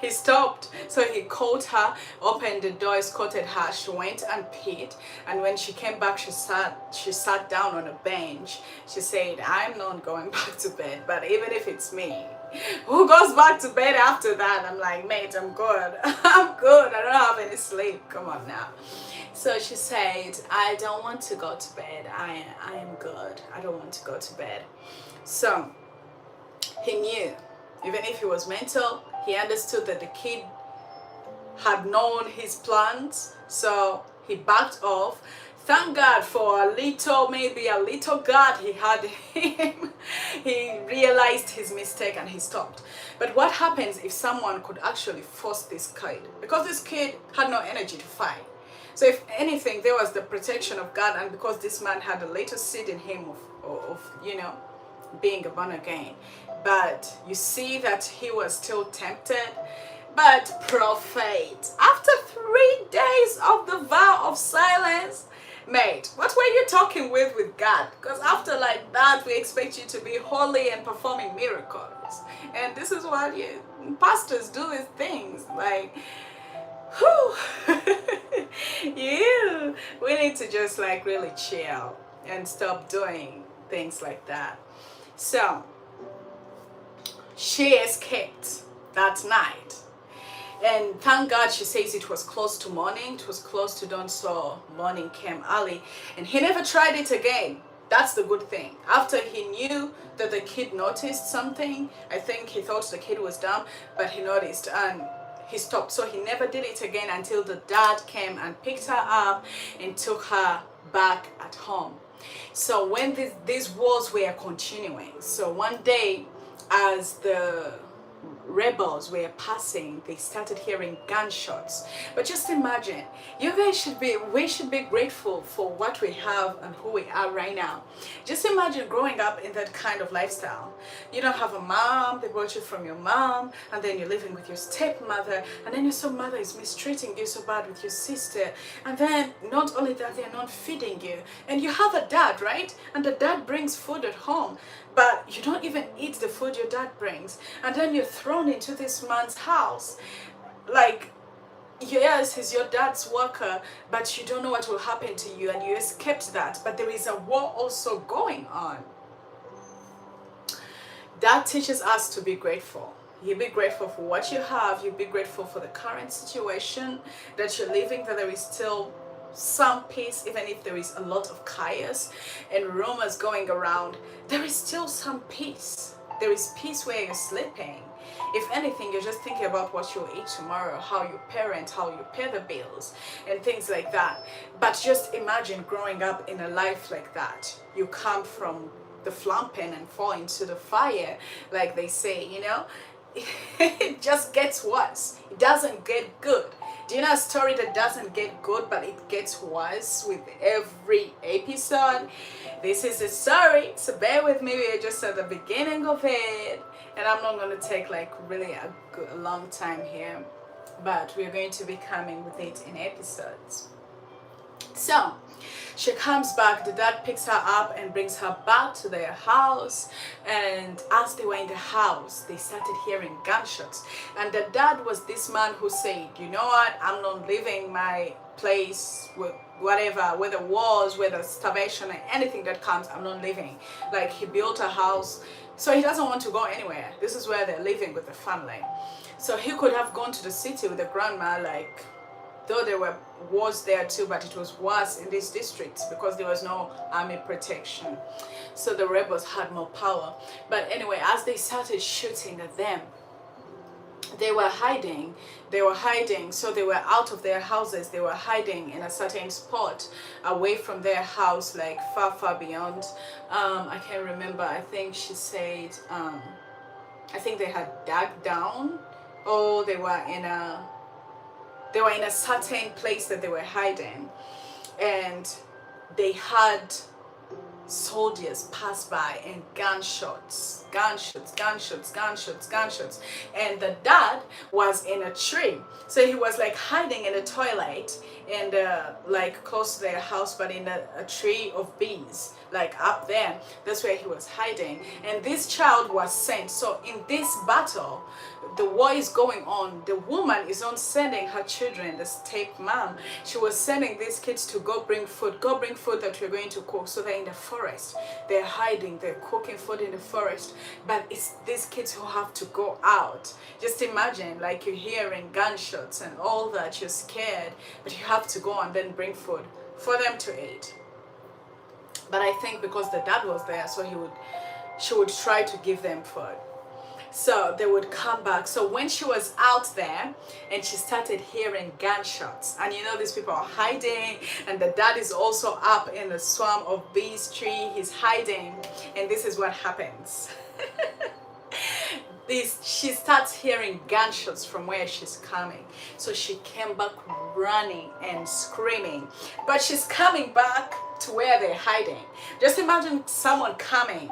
he stopped, so he called her, opened the door, escorted her. She went and peed, and when she came back, she sat down on a bench. She said, I'm not going back to bed, but even if it's me, who goes back to bed after that? I'm like, mate, I'm good. I'm good. I don't have any sleep. Come on now. So she said, I don't want to go to bed. I am good. I don't want to go to bed. So he knew, even if he was mental, he understood that the kid had known his plans, so he backed off. Thank God for maybe a little God he had him. He realized his mistake and he stopped. But what happens if someone could actually force this kid? Because this kid had no energy to fight. So if anything, there was the protection of God, and because this man had a little seed in him of being a born again. But you see that he was still tempted. But prophet, after 3 days of the vow of silence, mate, what were you talking with God? Because after like that, we expect you to be holy and performing miracles. And this is what pastors do, these things. Like, whew. We need to just like really chill and stop doing things like that. So she escaped that night, And thank God, she says it was close to morning, it was close to dawn, so morning came early. And he never tried it again. That's the good thing. After he knew that the kid noticed something, I think he thought the kid was dumb, but he noticed and he stopped. So he never did it again until the dad came and picked her up and took her back at home. So when these wars were continuing, so one day as the rebels were passing, they started hearing gunshots. But just imagine, we should be grateful for what we have and who we are right now. Just imagine growing up in that kind of lifestyle. You don't have a mom, they brought you from your mom, and then you're living with your stepmother, and then your stepmother is mistreating you so bad with your sister, and then not only that, they're not feeding you, and you have a dad, right? And the dad brings food at home, but you don't even eat the food your dad brings, and then you're thrown into this man's house. Like, yes, he's your dad's worker, but you don't know what will happen to you, and you escaped that, but there is a war also going on. That teaches us to be grateful. You be grateful for what you have, you be grateful for the current situation that you're living, that there is still some peace, even if there is a lot of chaos and rumors going around, there is still some peace. There is peace where you're sleeping. If anything, you're just thinking about what you'll eat tomorrow, how you parent, how you pay the bills, and things like that. But just imagine growing up in a life like that. You come from the flamping and fall into the fire, like they say, you know? It just gets worse. It doesn't get good. Do you know a story that doesn't get good, but it gets worse with every episode? This is a story, so bear with me. We're just at the beginning of it, and I'm not going to take like really a long time here, but we're going to be coming with it in episodes. So she comes back, the dad picks her up and brings her back to their house, and as they were in the house, they started hearing gunshots. And the dad was this man who said, you know what, I'm not leaving my place with whatever, whether wars, whether starvation, or anything that comes, I'm not leaving. Like, he built a house, so he doesn't want to go anywhere. This is where they're living with the family. So he could have gone to the city with the grandma, like, though there were wars there too, but it was worse in these districts because there was no army protection. So the rebels had more power. But anyway, as they started shooting at them, they were hiding. So they were out of their houses. They were hiding in a certain spot away from their house, like far, far beyond. I can't remember. I think she said, I think they had dug down, or they were in a certain place that they were hiding, and they had soldiers pass by and gunshots, and the dad was in a tree, so he was like hiding in a toilet and like close to their house, but in a tree of bees, like up there. That's where he was hiding, and this child was sent. So in this battle, the war is going on. The woman is not sending her children, the stepmom. She was sending these kids to go bring food that we're going to cook. So they're in the forest. They're hiding. They're cooking food in the forest. But it's these kids who have to go out. Just imagine, like, you're hearing gunshots and all that. You're scared, but you have to go and then bring food for them to eat. But I think because the dad was there, so she would try to give them food. So they would come back. So when she was out there and she started hearing gunshots, and you know these people are hiding, and the dad is also up in the swarm of bees tree, he's hiding, and this is what happens. She starts hearing gunshots from where she's coming. So she came back running and screaming, but she's coming back to where they're hiding. Just imagine someone coming,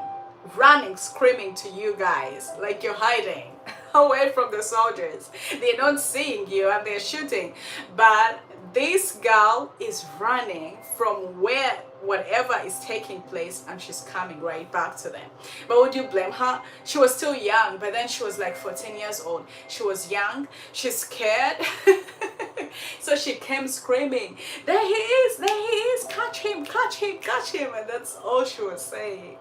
running, screaming to you guys like you're hiding away from the soldiers. They're not seeing you and they're shooting, but this girl is running from where whatever is taking place, and she's coming right back to them. But would you blame her? She was still young, but then she was like 14 years old. She was young, she's scared. So she came screaming, there he is, catch him, and that's all she was saying.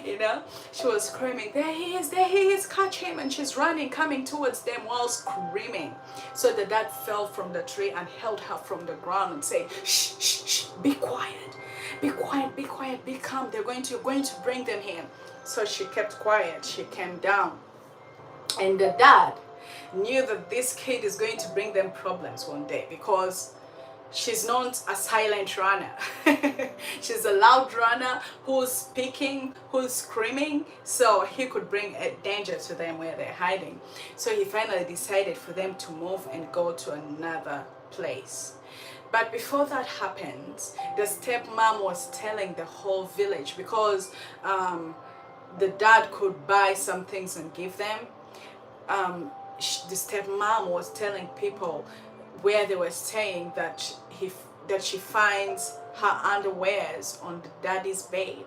You know, she was screaming, there he is, catch him. And she's running, coming towards them while screaming. So the dad fell from the tree and held her from the ground and said, shh, shh, shh, be quiet. Be quiet, be quiet, be calm. You're going to bring them here. So she kept quiet. She came down. And the dad knew that this kid is going to bring them problems one day, because she's not a silent runner. She's a loud runner who's speaking, who's screaming. So he could bring a danger to them where they're hiding. So he finally decided for them to move and go to another place. But before that happens, the stepmom was telling the whole village, because the dad could buy some things and give them. The stepmom was telling people where they were staying that she finds her underwears on the daddy's bed.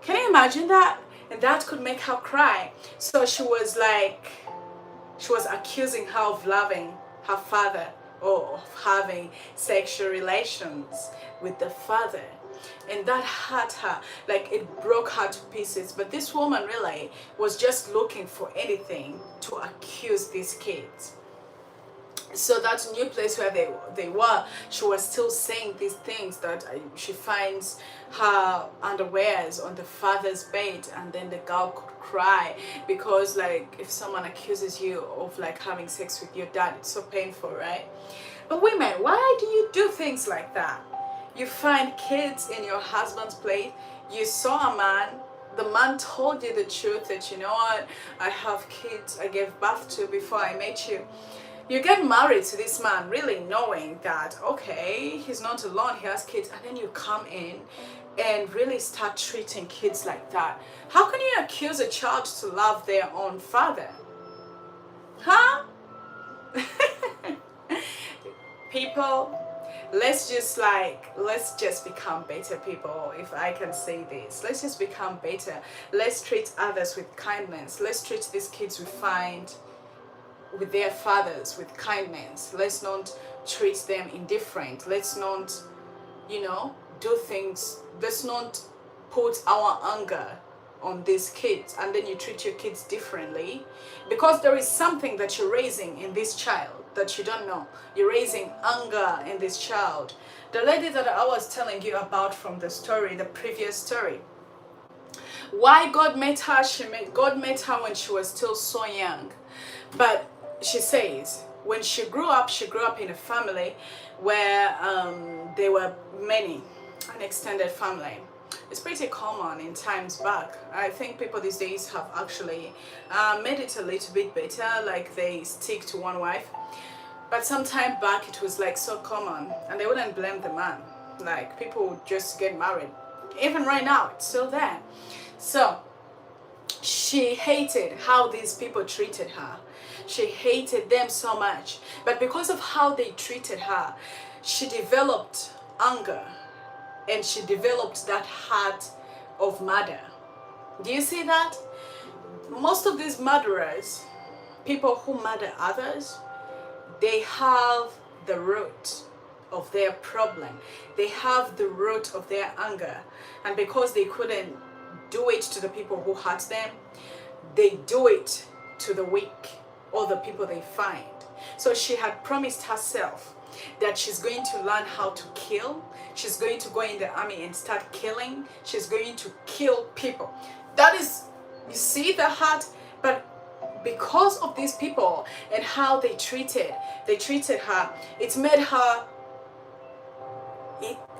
Can you imagine that? And that could make her cry. So she was accusing her of loving her father, or of having sexual relations with the father. And that hurt her, like it broke her to pieces. But this woman really was just looking for anything to accuse these kids. So that new place where they were, she was still saying these things, that she finds her underwears on the father's bed, and then the girl could cry, because like if someone accuses you of like having sex with your dad, it's so painful, right? But women, why do you do things like that? You find kids in your husband's plate. You saw a man, the man told you the truth that, you know what, I have kids I gave birth to before I met you. You get married to this man really knowing that, okay, he's not alone, he has kids, and then you come in and really start treating kids like that. How can you accuse a child to love their own father? Huh? People, let's just become better people, if I can say this. Let's just become better. Let's treat others with kindness. Let's treat these kids we find with their fathers with kindness. Let's not treat them indifferent. Let's not, do things. Let's not put our anger on these kids, and then you treat your kids differently, because there is something that you're raising in this child that you don't know. You're raising anger in this child. The lady that I was telling you about from the previous story, why God met her, God met her when she was still so young. But she says when she grew up in a family where there were many, an extended family. It's pretty common in times back. I think people these days have actually made it a little bit better, like they stick to one wife. But some time back it was like so common, and they wouldn't blame the man. Like people would just get married. Even right now, it's still there. So she hated how these people treated her. She hated them so much. But because of how they treated her, she developed anger, and she developed that heart of murder. Do you see that? Most of these murderers, people who murder others, they have the root of their problem. They have the root of their anger. And because they couldn't do it to the people who hurt them, they do it to the weak or the people they find. So she had promised herself that she's going to learn how to kill. She's going to go in the army and start killing. She's going to kill people. That is, you see the heart. But because of these people and how they treated her, it made her,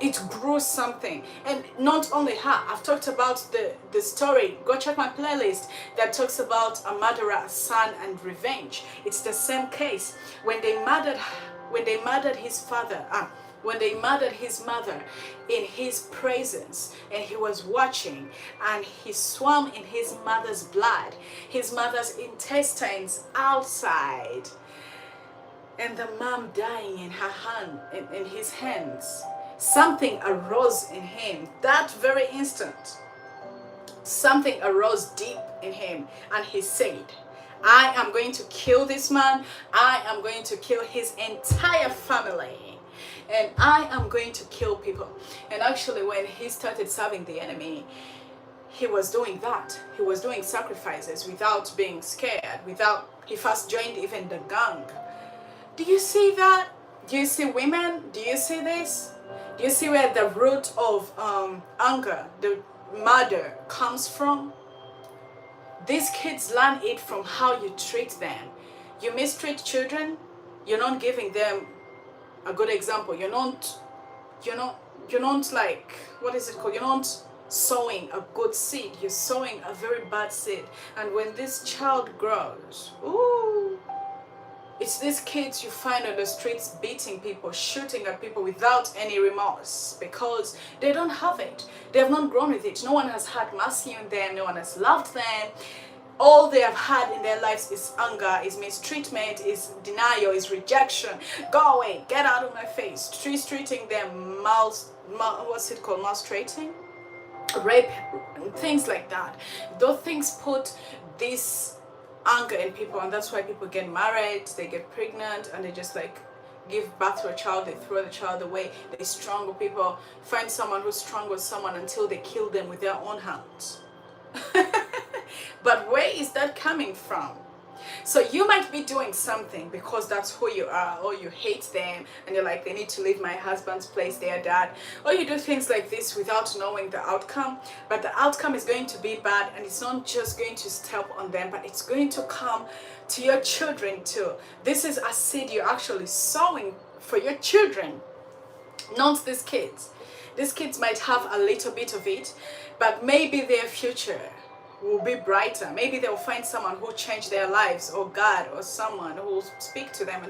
it grew something. And not only her, I've talked about the story, go check my playlist, that talks about a murderer, son, and revenge. It's the same case. When they murdered his father, when they murdered his mother in his presence, and he was watching, and he swam in his mother's blood, his mother's intestines outside, and the mom dying in her hand, in his hands. Something arose in him that very instant. Something arose deep in him, and he said, I am going to kill this man. I am going to kill his entire family. And I am going to kill people. And actually, when he started serving the enemy, he was doing that. He was doing sacrifices without being scared, without, he first joined even the gang. Do you see that? Do you see women? Do you see this? Do you see where the root of anger, the murder comes from? These kids learn it from how you treat them. You mistreat children, you're not giving them a good example. You're not like, what is it called? You're not sowing a good seed. You're sowing a very bad seed. And when this child grows, ooh, it's these kids you find on the streets beating people, shooting at people without any remorse because they don't have it. They have not grown with it. No one has had mercy on them. No one has loved them. All they have had in their lives is anger, is mistreatment, is denial, is rejection. Go away, get out of my face. Treating them what's it called? Maltreating? Rape, things like that. Those things put this anger in people, and that's why people get married, they get pregnant, and they just like give birth to a child, they throw the child away, they strangle people, find someone who strangles someone until they kill them with their own hands. But where is that coming from? So you might be doing something because that's who you are, or you hate them and you're like, they need to leave my husband's place, their dad, or you do things like this without knowing the outcome, but the outcome is going to be bad, and it's not just going to step on them, but it's going to come to your children too. This is a seed you're actually sowing for your children, not these kids. These kids might have a little bit of it, but maybe their future will be brighter. Maybe they'll find someone who changed their lives, or God, or someone who will speak to them,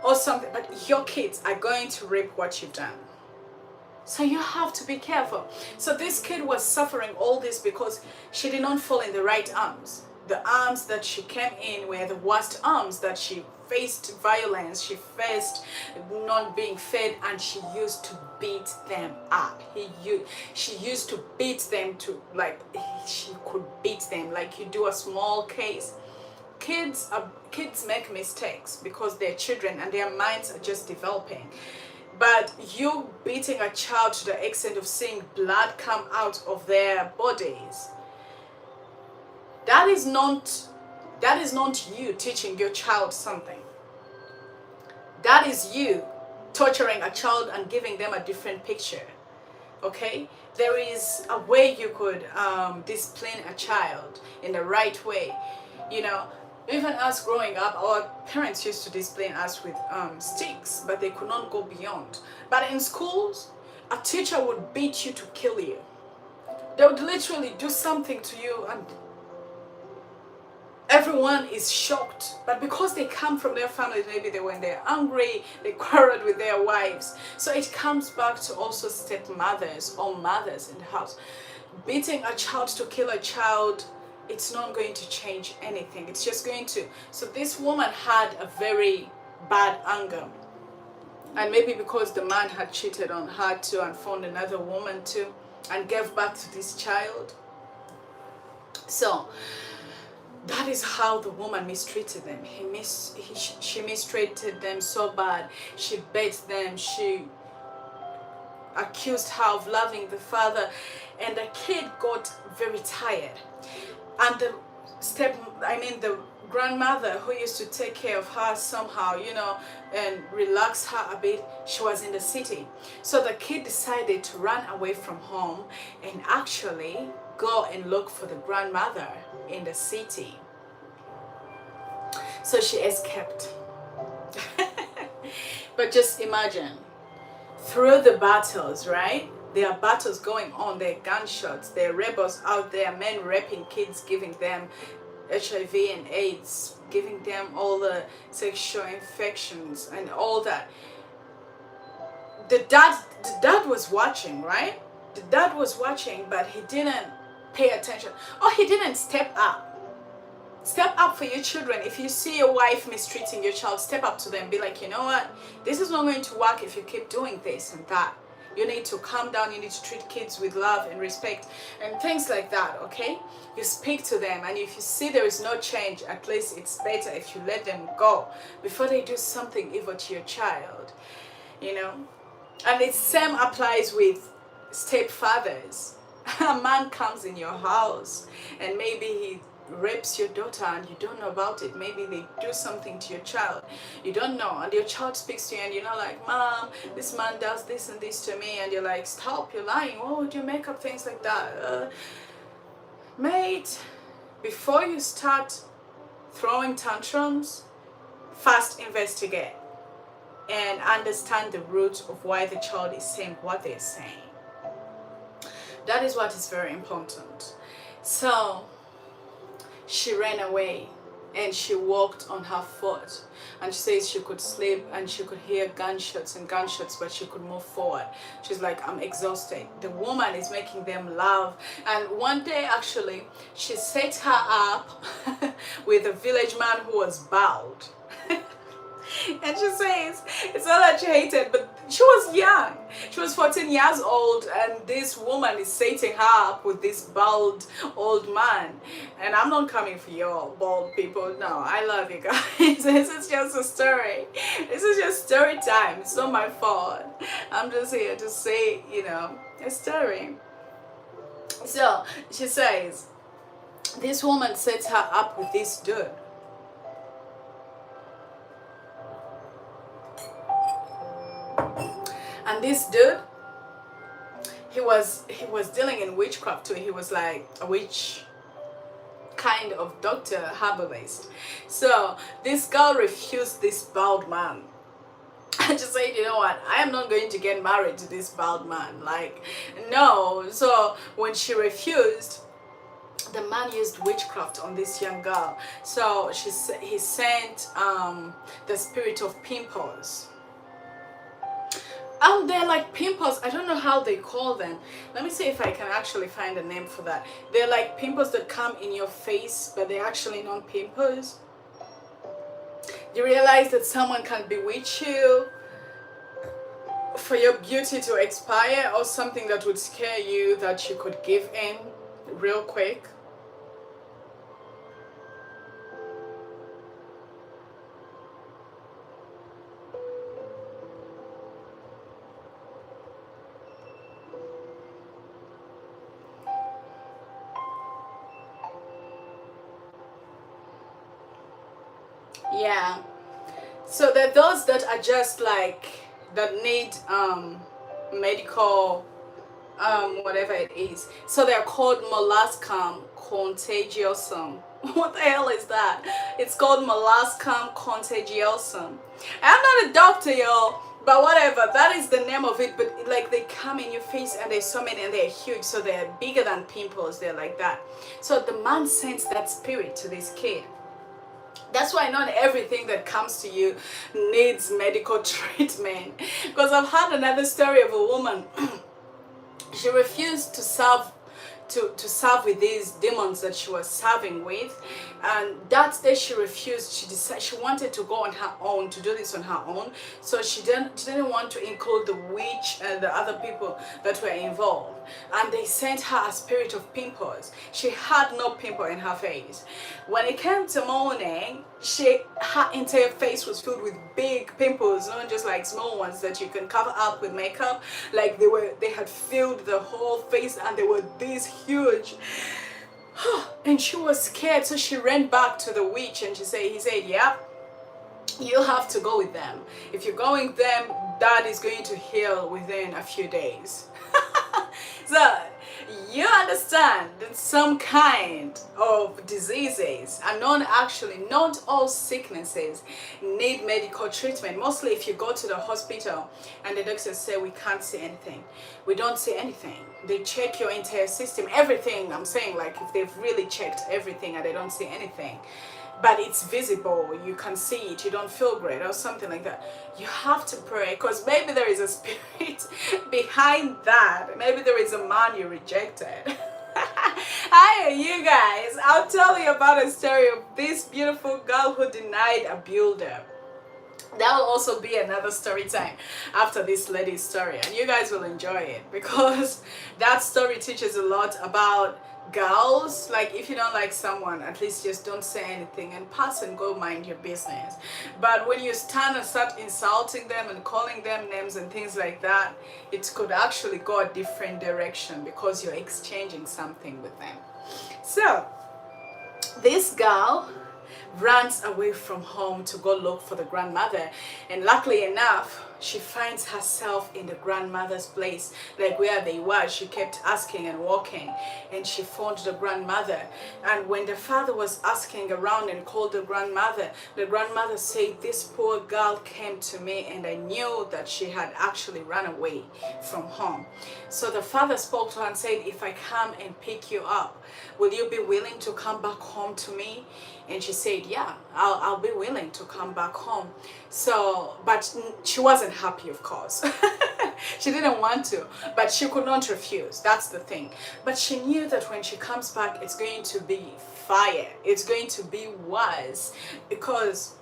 or something. But your kids are going to reap what you've done. So you have to be careful. So this kid was suffering all this because she did not fall in the right arms. The arms that she came in were the worst arms, that she faced violence, she faced not being fed, and she used to beat them up. She used to beat them to, like, she could beat them like you do a small case. Kids make mistakes because they're children and their minds are just developing. But you beating a child to the extent of seeing blood come out of their bodies, that is not you teaching your child something. That is you torturing a child and giving them a different picture. Okay? There is a way you could discipline a child in the right way. You know, even us growing up, our parents used to discipline us with sticks, but they could not go beyond. But in schools, a teacher would beat you to kill you. They would literally do something to you and everyone is shocked. But because they come from their families, maybe when they're angry, they quarreled with their wives. So it comes back to also stepmothers or mothers in the house. Beating a child to kill a child, it's not going to change anything. It's just going to. So this woman had a very bad anger. And maybe because the man had cheated on her too and found another woman too and gave birth to this child. So that is how the woman mistreated them. She mistreated them so bad. She beat them. She accused her of loving the father. And the kid got very tired. And the grandmother who used to take care of her somehow, you know, and relax her a bit, she was in the city. So the kid decided to run away from home and actually go and look for the grandmother in the city. So she escaped. But just imagine, through the battles, right? There are battles going on, there are gunshots, there are rebels out there, men raping kids, giving them HIV and AIDS, giving them all the sexual infections and all that. The dad was watching, right? The dad was watching, but he didn't pay attention. Or he didn't step up. Step up for your children. If you see your wife mistreating your child, step up to them. Be like, you know what? This is not going to work if you keep doing this and that. You need to calm down. You need to treat kids with love and respect and things like that, okay? You speak to them, and if you see there is no change, at least it's better if you let them go before they do something evil to your child, you know? And the same applies with stepfathers. A man comes in your house and maybe he rapes your daughter and you don't know about it. Maybe they do something to your child, you don't know, and your child speaks to you and you're not like, Mom, this man does this and this to me, and you're like, stop, you're lying, why would you make up things like that? Mate, before you start throwing tantrums, first investigate and understand the root of why the child is saying what they're saying. That is what is very important. So she ran away and she walked on her foot, and she says she could sleep and she could hear gunshots and gunshots, but she could move forward. She's like, I'm exhausted. The woman is making them laugh, and one day actually she set her up with a village man who was bald. And she says it's not that she hated, but she was young. She was 14 years old, and this woman is setting her up with this bald old man. And I'm not coming for you bald people. No, I love you guys. This is just a story. This is just story time. It's not my fault. I'm just here to say, a story. So she says this woman sets her up with this dude. And this dude, he was dealing in witchcraft too. He was like a witch kind of doctor, herbalist. So this girl refused this bald man. And she said, you know what, I am not going to get married to this bald man. Like, no. So when she refused, the man used witchcraft on this young girl. So he sent the spirit of pimples. They're like pimples. I don't know how they call them. Let me see if I can actually find a name for that. They're like pimples that come in your face, but they're actually not pimples. You realize that someone can bewitch you for your beauty to expire, or something that would scare you that you could give in real quick. Yeah, so there are those that are just like that need medical whatever it is. So they're called molluscum contagiosum. What the hell is that? It's called molluscum contagiosum. I'm not a doctor, y'all, but whatever, that is the name of it. But like they come in your face and there's so many and they're huge, so they're bigger than pimples. They're like that. So the man sends that spirit to this kid. That's why not everything that comes to you needs medical treatment. Because I've had another story of a woman. She refused to serve with these demons that she was serving with, and that day she refused. She decided she wanted to go on her own, to do this on her own. So she didn't want to include the witch and the other people that were involved, and they sent her a spirit of pimples. She had no pimple in her face. When it came to morning, her entire face was filled with big pimples, not just like small ones that you can cover up with makeup. Like they had filled the whole face, and they were this huge. And she was scared, so she ran back to the witch, and he said, yeah, you have to go with them. If you're going with them, that is going to heal within a few days. So you understand that some kind of diseases are not all sicknesses need medical treatment. Mostly if you go to the hospital and the doctors say we can't see anything, we don't see anything. They check your entire system, everything. I'm saying, like, if they've really checked everything and they don't see anything, but it's visible, you can see it, you don't feel great or something like that, you have to pray, because maybe there is a spirit behind that. Maybe there is a man you rejected. Hi, you guys. I'll tell you about a story of this beautiful girl who denied a builder. That will also be another story time after this lady's story, and you guys will enjoy it, because that story teaches a lot about girls, like if you don't like someone, at least just don't say anything and pass and go mind your business. But when you stand and start insulting them and calling them names and things like that, it could actually go a different direction because you're exchanging something with them. So this girl runs away from home to go look for the grandmother, and luckily enough she finds herself in the grandmother's place, like where they were. She kept asking and walking, and she found the grandmother. And when the father was asking around and called the grandmother said, this poor girl came to me and I knew that she had actually run away from home. So the father spoke to her and said, if I come and pick you up, will you be willing to come back home to me? And she said, yeah, I'll be willing to come back home. So, but she wasn't happy, of course. She didn't want to, but she could not refuse. That's the thing. But she knew that when she comes back, it's going to be fire. It's going to be worse, because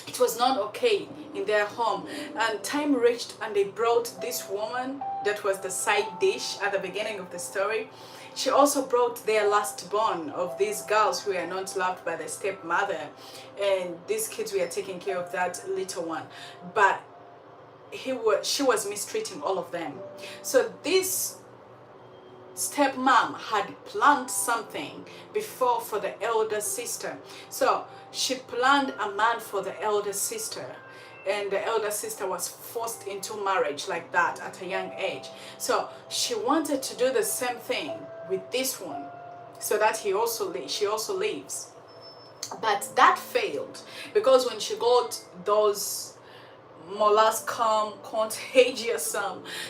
it was not okay in their home. And time reached and they brought this woman that was the side dish at the beginning of the story. She also brought their last born of these girls who were not loved by the stepmother, and these kids were taking care of that little one, but she was mistreating all of them. So this stepmom had planned something before for the elder sister. So she planned a man for the elder sister, and the elder sister was forced into marriage like that at a young age. So she wanted to do the same thing with this one, so that she also leaves. But that failed, because when she got those molluscum contagious,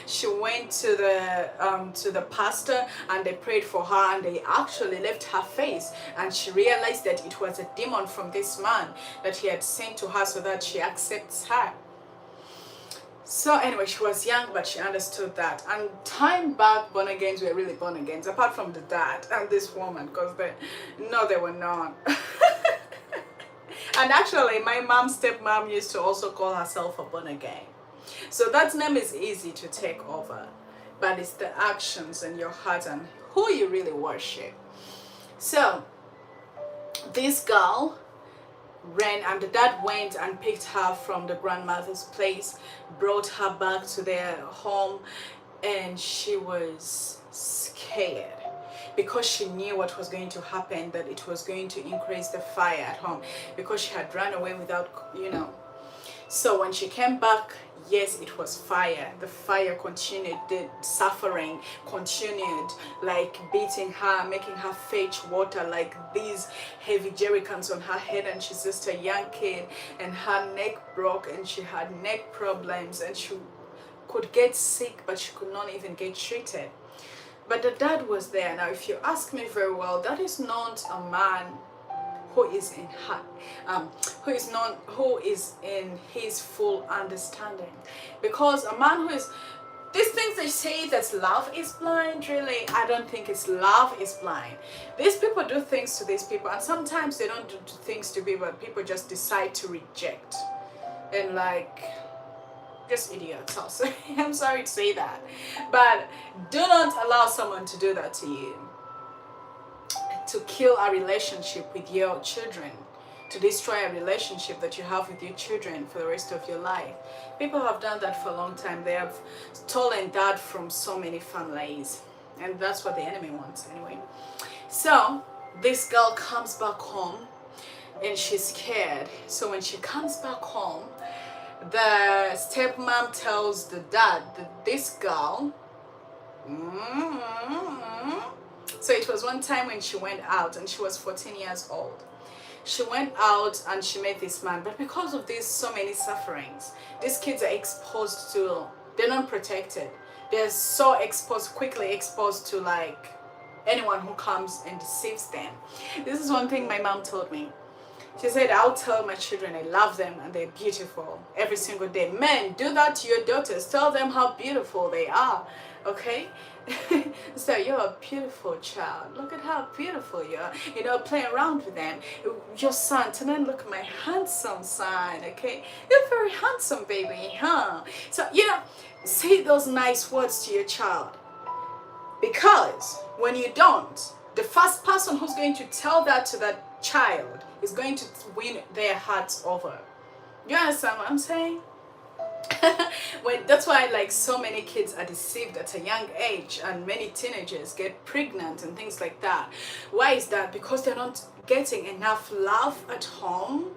she went to the pastor and they prayed for her, and they actually left her face, and she realized that it was a demon from this man that he had sent to her so that she accepts her. So anyway, she was young, but she understood that. And time back, born agains were really born agains, apart from the dad and this woman, because they were not. And actually, my mom's stepmom used to also call herself a born again. So that name is easy to take over, but it's the actions and your heart and who you really worship. So this girl ran, and the dad went and picked her from the grandmother's place, brought her back to their home, and she was scared because she knew what was going to happen, that it was going to increase the fire at home, because she had run away without, So when she came back, yes, it was fire. The fire continued, the suffering continued, like beating her, making her fetch water, like these heavy jerrycans on her head, and she's just a young kid, and her neck broke, and she had neck problems, and she could get sick, but she could not even get treated. But the dad was there. Now, if you ask me very well, that is not a man who is in who is in his full understanding, because a man who is, these things they say that love is blind, really, I don't think it's love is blind. These people do things to these people, and sometimes they don't do things to people, people just decide to reject, and like, just idiots also. I'm sorry to say that, but do not allow someone to do that to you, to kill a relationship with your children, to destroy a relationship that you have with your children for the rest of your life. People have done that for a long time. They have stolen that from so many families, and that's what the enemy wants anyway. So this girl comes back home and she's scared. So when she comes back home, the stepmom tells the dad that this girl, so it was one time when she went out, and she was 14 years old. She went out and she met this man, but because of these so many sufferings, these kids are exposed to, they're not protected. They're so exposed, quickly exposed to like anyone who comes and deceives them. This is one thing my mom told me. She said, I'll tell my children I love them and they're beautiful every single day. Men, do that to your daughters. Tell them how beautiful they are, okay? So you're a beautiful child. Look at how beautiful you are. Play around with them. Your son, tonight look at my handsome son, okay? You're very handsome, baby, huh? So, say those nice words to your child. Because when you don't, The first person who's going to tell that to that child is going to win their hearts over. You understand what I'm saying? That's why like so many kids are deceived at a young age, and many teenagers get pregnant and things like that. Why is that? Because they're not getting enough love at home,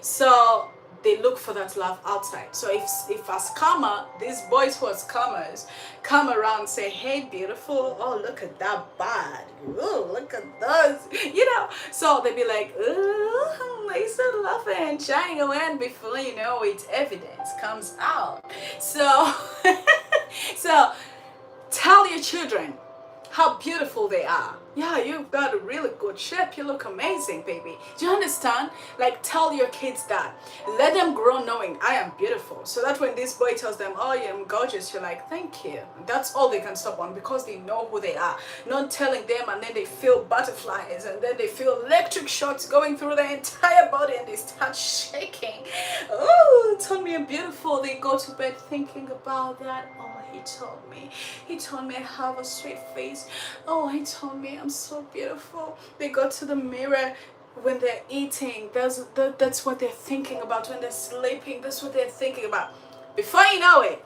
so they look for that love outside. So if a scammer, these boys who are scammers come around and say, hey beautiful, oh look at that bad, oh look at those, so they be like, oh, they so loving, shining away, and before you know it, evidence comes out. So so tell your children how beautiful they are. Yeah, you've got a really good shape. You look amazing, baby. Do you understand? Like, tell your kids that. Let them grow knowing I am beautiful. So that when this boy tells them, oh, you're gorgeous, you're like, thank you. That's all they can stop on, because they know who they are. Not telling them and then they feel butterflies and then they feel electric shocks going through their entire body and they start shaking. Oh, told me I'm beautiful. They go to bed thinking about that. Oh, he told me I have a sweet face. Oh, he told me I'm so beautiful. They go to the mirror when they're eating. That's what they're thinking about. When they're sleeping, that's what they're thinking about. Before you know it,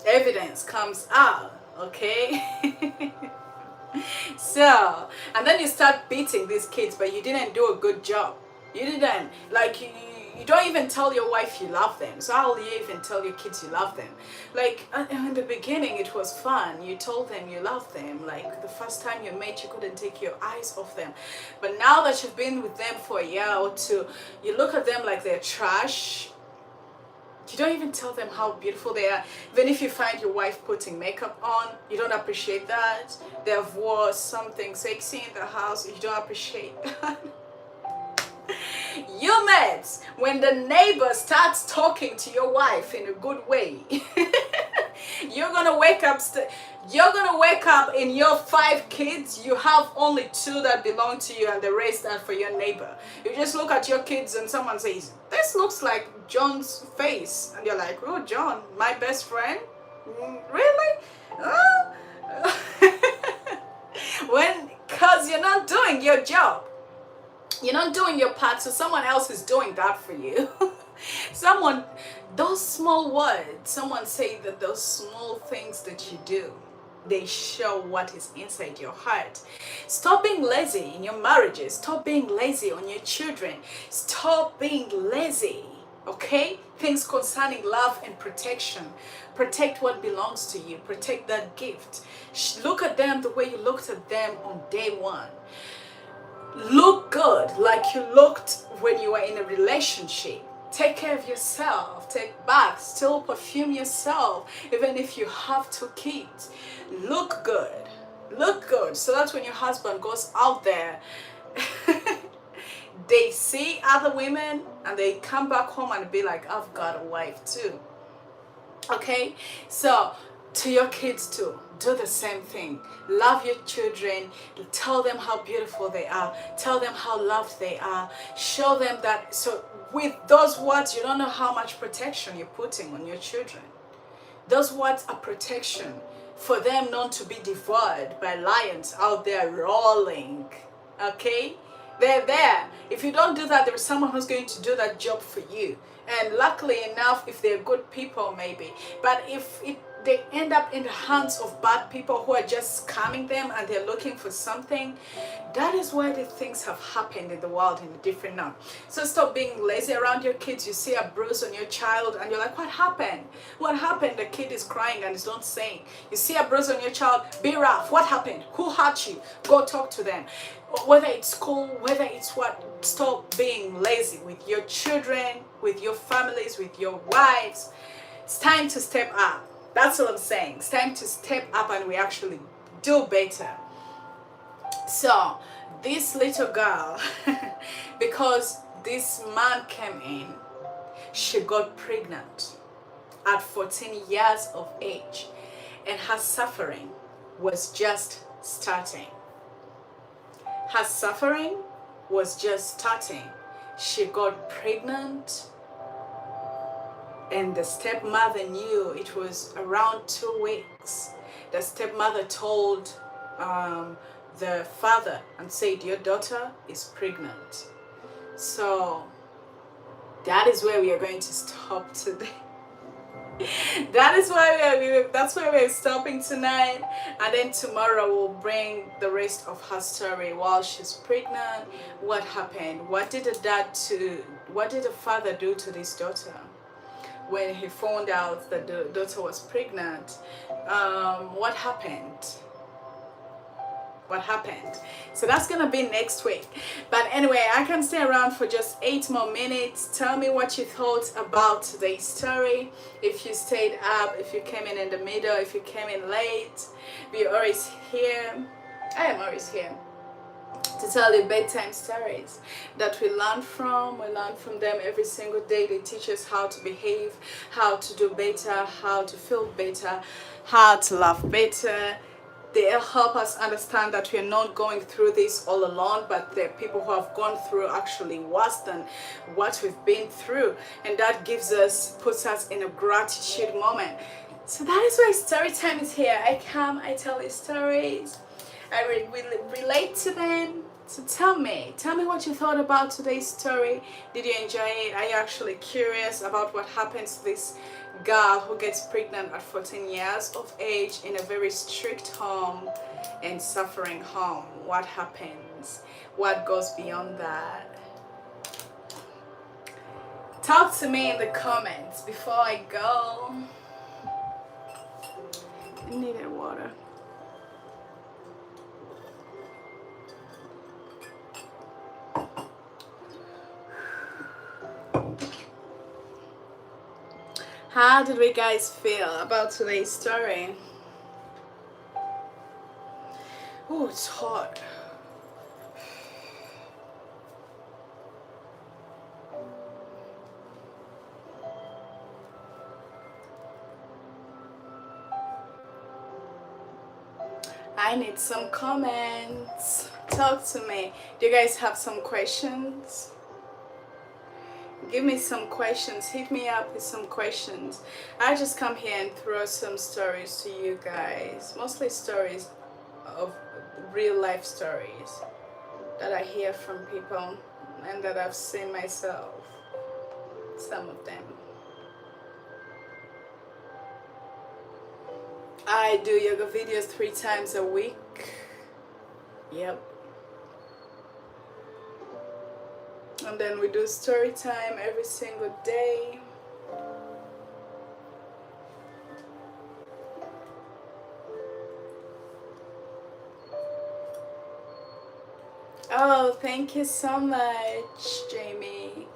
evidence comes out, okay? So, and then you start beating these kids, but you didn't do a good job. You didn't, like, you don't even tell your wife you love them. So how will you even tell your kids you love them? Like, in the beginning it was fun. You told them you love them. Like, the first time you met, you couldn't take your eyes off them. But now that you've been with them for a year or two, you look at them like they're trash. You don't even tell them how beautiful they are. Even if you find your wife putting makeup on, you don't appreciate that. They've wore something sexy in the house, you don't appreciate that. You met when the neighbor starts talking to your wife in a good way. You're gonna wake up in your 5 kids, you have only 2 that belong to you and the rest are for your neighbor. You just look at your kids and someone says, this looks like John's face, and you're like, oh, John, my best friend? Really? Because you're not doing your job. You're not doing your part, so someone else is doing that for you. Those small words, someone say that those small things that you do, they show what is inside your heart. Stop being lazy in your marriages. Stop being lazy on your children. Stop being lazy, okay? Things concerning love and protection. Protect what belongs to you. Protect that gift. Look at them the way you looked at them on day one. Look good like you looked when you were in a relationship. Take care of yourself. Take baths. Still perfume yourself. Even if you have 2 kids. Look good. Look good. So that when your husband goes out there, they see other women and they come back home and be like, I've got a wife too. Okay? So, to your kids too, do the same thing. Love your children. Tell them how beautiful they are. Tell them how loved they are. Show them that. So with those words, you don't know how much protection you're putting on your children. Those words are protection for them not to be devoured by lions out there rolling. Okay? They're there. If you don't do that, there is someone who's going to do that job for you. And luckily enough, if they're good people, maybe. But if they end up in the hands of bad people who are just scamming them and they're looking for something, that is why the things have happened in the world in a different now. So stop being lazy around your kids. You see a bruise on your child and you're like, what happened? What happened? The kid is crying and is not saying. You see a bruise on your child, be rough. What happened? Who hurt you? Go talk to them. Whether it's school, whether it's what, stop being lazy with your children, with your families, with your wives. It's time to step up. That's what I'm saying. It's time to step up and we actually do better. So, this little girl, because this man came in, she got pregnant at 14 years of age. And her suffering was just starting. Her suffering was just starting. She got pregnant. And the stepmother knew it was around 2 weeks. The stepmother told the father and said, your daughter is pregnant. So that is where we are going to stop today. That's where we're stopping tonight, and then tomorrow we'll bring the rest of her story. While she's pregnant, what happened? What did the father do to this daughter when he found out that the daughter was pregnant? What happened? So that's gonna be next week. But anyway, I can stay around for just 8 more minutes. Tell me what you thought about today's story. If you stayed up, if you came in the middle, if you came in late. We're always here. I am always here to tell you bedtime stories that we learn from. We learn from them every single day. They teach us how to behave, how to do better, how to feel better, how to laugh better. They help us understand that we are not going through this all alone, but there are people who have gone through actually worse than what we've been through. And that puts us in a gratitude moment. So that is why story time is here. I come, I tell you stories, I relate to them. So tell me what you thought about today's story. Did you enjoy it? Are you actually curious about what happens to this girl who gets pregnant at 14 years of age in a very strict home and suffering home? What happens? What goes beyond that? Talk to me in the comments before I go. I needed water. How did we guys feel about today's story? Oh, it's hot. I need some comments. Talk to me. Do you guys have some questions? Give me some questions. Hit me up with some questions. I just come here and throw some stories to you guys. Mostly stories of real life stories that I hear from people and that I've seen myself. Some of them. I do yoga videos 3 times a week. Yep. And then we do story time every single day. Oh, thank you so much, Jamie.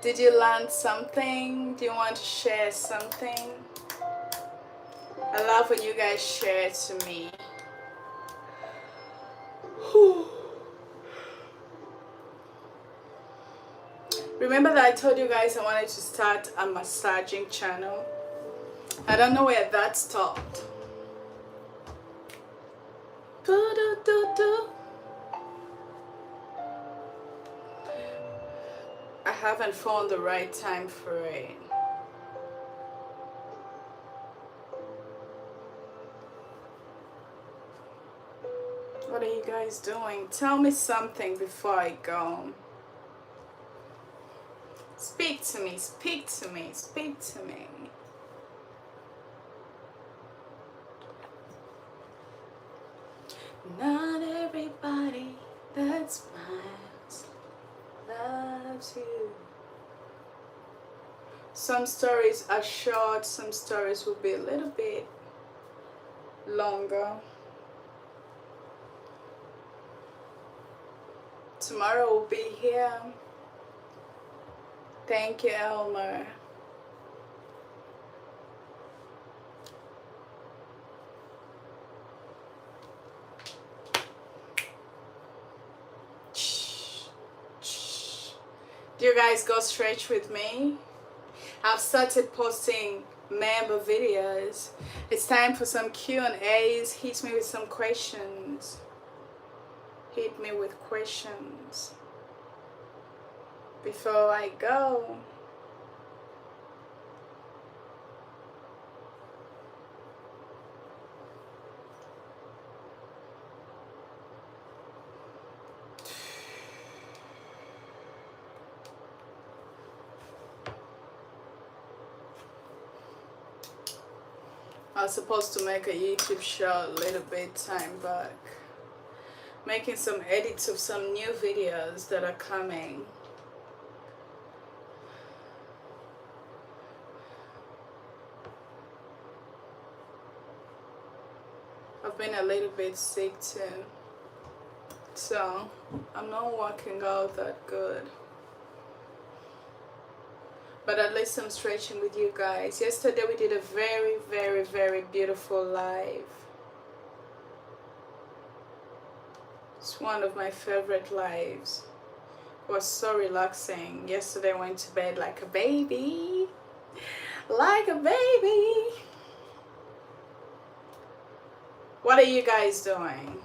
Did you learn something? Do you want to share something? I love when you guys share to me. Whew. Remember that I told you guys I wanted to start a massaging channel? I don't know where that stopped. I haven't found the right time for it. What are you guys doing? Tell me something before I go. Speak to me, speak to me, speak to me. Not everybody that smiles loves you. Some stories are short, some stories will be a little bit longer. Tomorrow will be here. Thank you, Elmer. Do you guys go stretch with me? I've started posting member videos. It's time for some Q&As. Hit me with some questions. Hit me with questions. Before I go. I was supposed to make a YouTube show a little bit time back, making some edits of some new videos that are coming. I've been a little bit sick too, so I'm not working out that good. But at least I'm stretching with you guys. Yesterday we did a very, very, very beautiful live. It's one of my favorite lives. It was so relaxing. Yesterday I went to bed like a baby. Like a baby. What are you guys doing?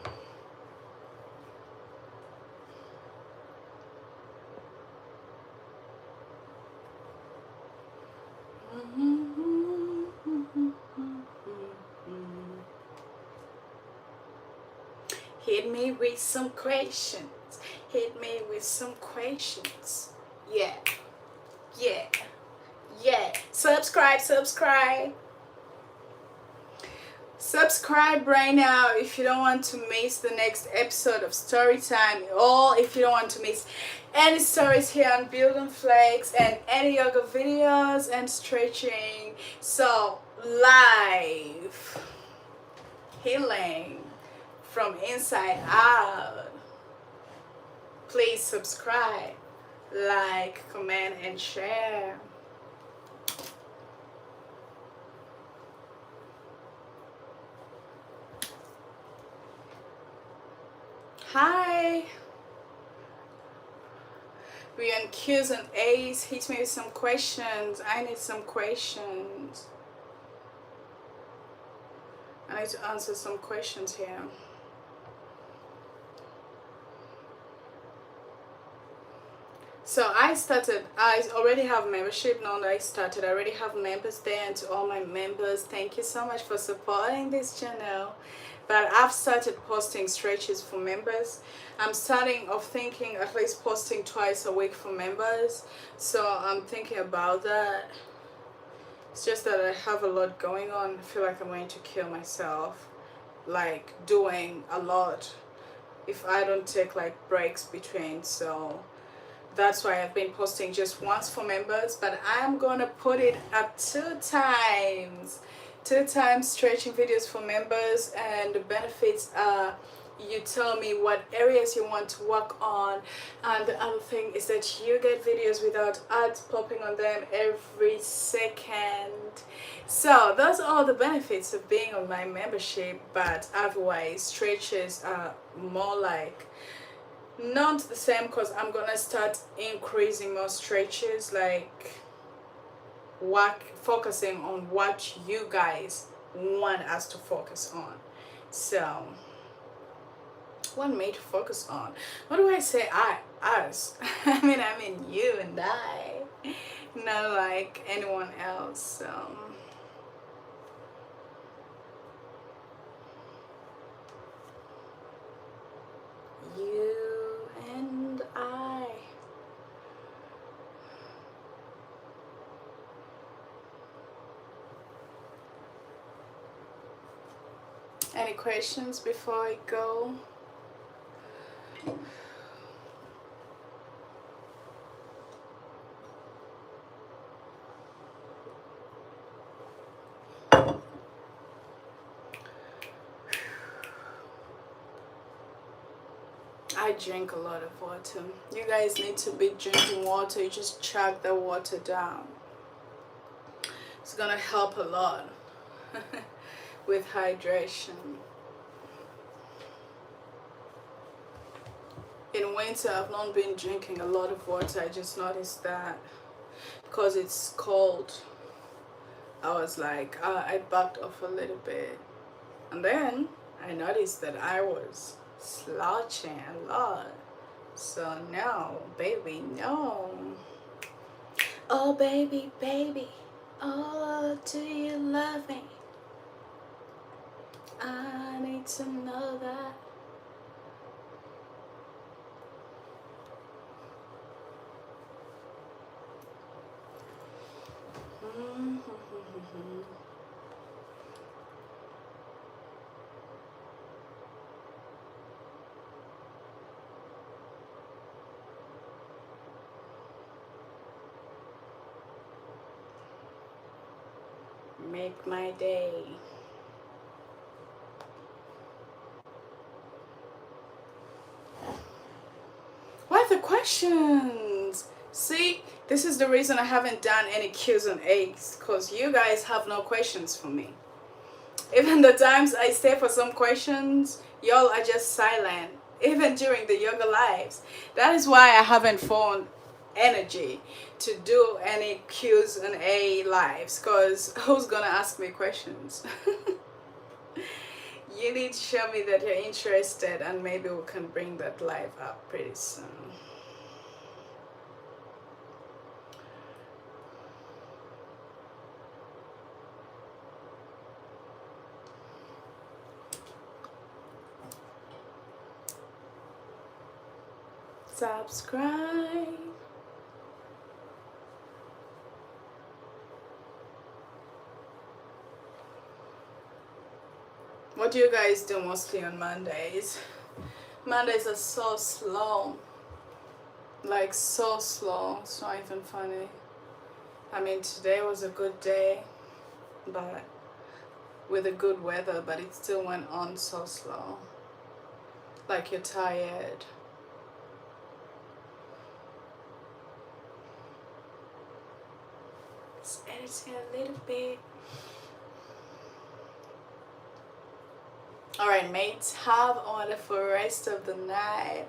Hit me with some questions. Hit me with some questions. Yeah. Yeah. Yeah. Subscribe, subscribe. Subscribe right now if you don't want to miss the next episode of Storytime, or if you don't want to miss any stories here on Building Flex and any yoga videos and stretching. So, live healing from inside out. Please subscribe, like, comment, and share. Hi. We on Q's and A's. Hit me with some questions. I need some questions. I need to answer some questions here. So I already have membership. Now that I already have members there, and to all my members, thank you so much for supporting this channel. But I've started posting stretches for members. I'm starting off thinking at least posting twice a week for members. So I'm thinking about that. It's just that I have a lot going on. I feel like I'm going to kill myself, like doing a lot if I don't take like breaks between. So that's why I've been posting just once for members, but I'm gonna put it up two times stretching videos for members. And the benefits are, you tell me what areas you want to work on, and the other thing is that you get videos without ads popping on them every second. So those are all the benefits of being on my membership. But otherwise, stretches are more like not the same, because I'm gonna start increasing more stretches, like focusing on what you guys want us to focus on. So want me to focus on, what do I say? Us. I mean you and I, not like anyone else. You and I. Any questions before I go? I drink a lot of water. You guys need to be drinking water. You just chug the water down. It's gonna help a lot with hydration. In winter, I've not been drinking a lot of water. I just noticed that because it's cold, I was like, I backed off a little bit. And then I noticed that I was slouching a lot. So no, baby, no. Oh, baby, baby, oh, do you love me? I need to know that. make my day. What are the questions? See, this is the reason I haven't done any Q's and A's, because you guys have no questions for me. Even the times I stay for some questions, y'all are just silent. Even during the yoga lives. That is why I haven't found energy to do any Q's and A lives, because who's gonna ask me questions? You need to show me that you're interested, and maybe we can bring that live up pretty soon. Subscribe. What do you guys do mostly on Mondays? Mondays are so slow. Like so slow. It's not even funny. I mean, today was a good day, but with a good weather, but it still went on so slow. Like you're tired. Just editing a little bit. Alright mates, have a wonderful rest of the night,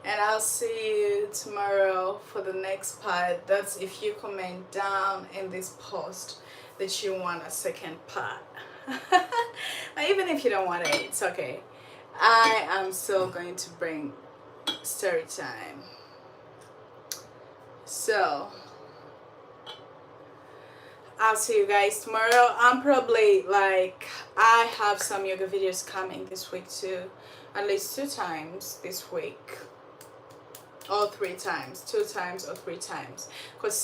and I'll see you tomorrow for the next part. That's if you comment down in this post that you want a second part. Even if you don't want it, it's okay. I am still going to bring story time. So I'll see you guys tomorrow. I'm probably like, I have some yoga videos coming this week too. At least 2 times this week. Or 3 times. 2 times or 3 times. Because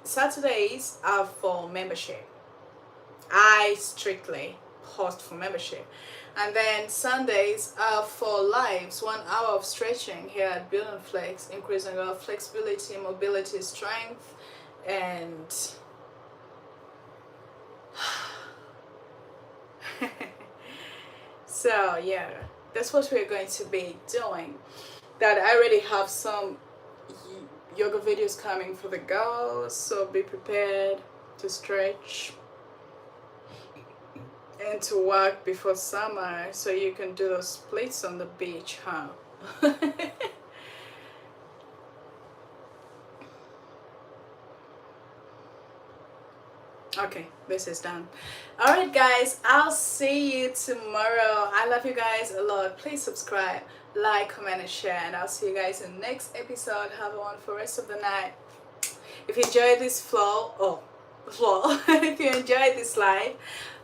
Saturdays are for membership. I strictly post for membership. And then Sundays are for lives. 1 hour of stretching here at Build and Flex. Increasing our flexibility, mobility, strength. And so yeah, that's what we're going to be doing. That I already have some yoga videos coming for the girls, so be prepared to stretch and to work before summer so you can do those splits on the beach, huh? Okay, this is done. Alright guys, I'll see you tomorrow. I love you guys a lot. Please subscribe, like, comment and share, and I'll see you guys in the next episode. Have a wonderful rest of the night. If you enjoyed this if you enjoyed this live,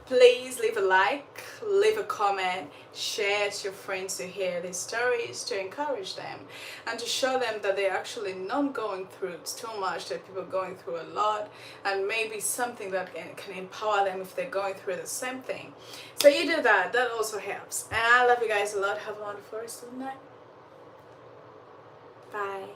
please leave a like, leave a comment, share to your friends to hear these stories, to encourage them and to show them that they're actually not going through too much, that people are going through a lot, and maybe something that can empower them if they're going through the same thing. So you do that, that also helps. And I love you guys a lot. Have a wonderful rest of the night. Bye.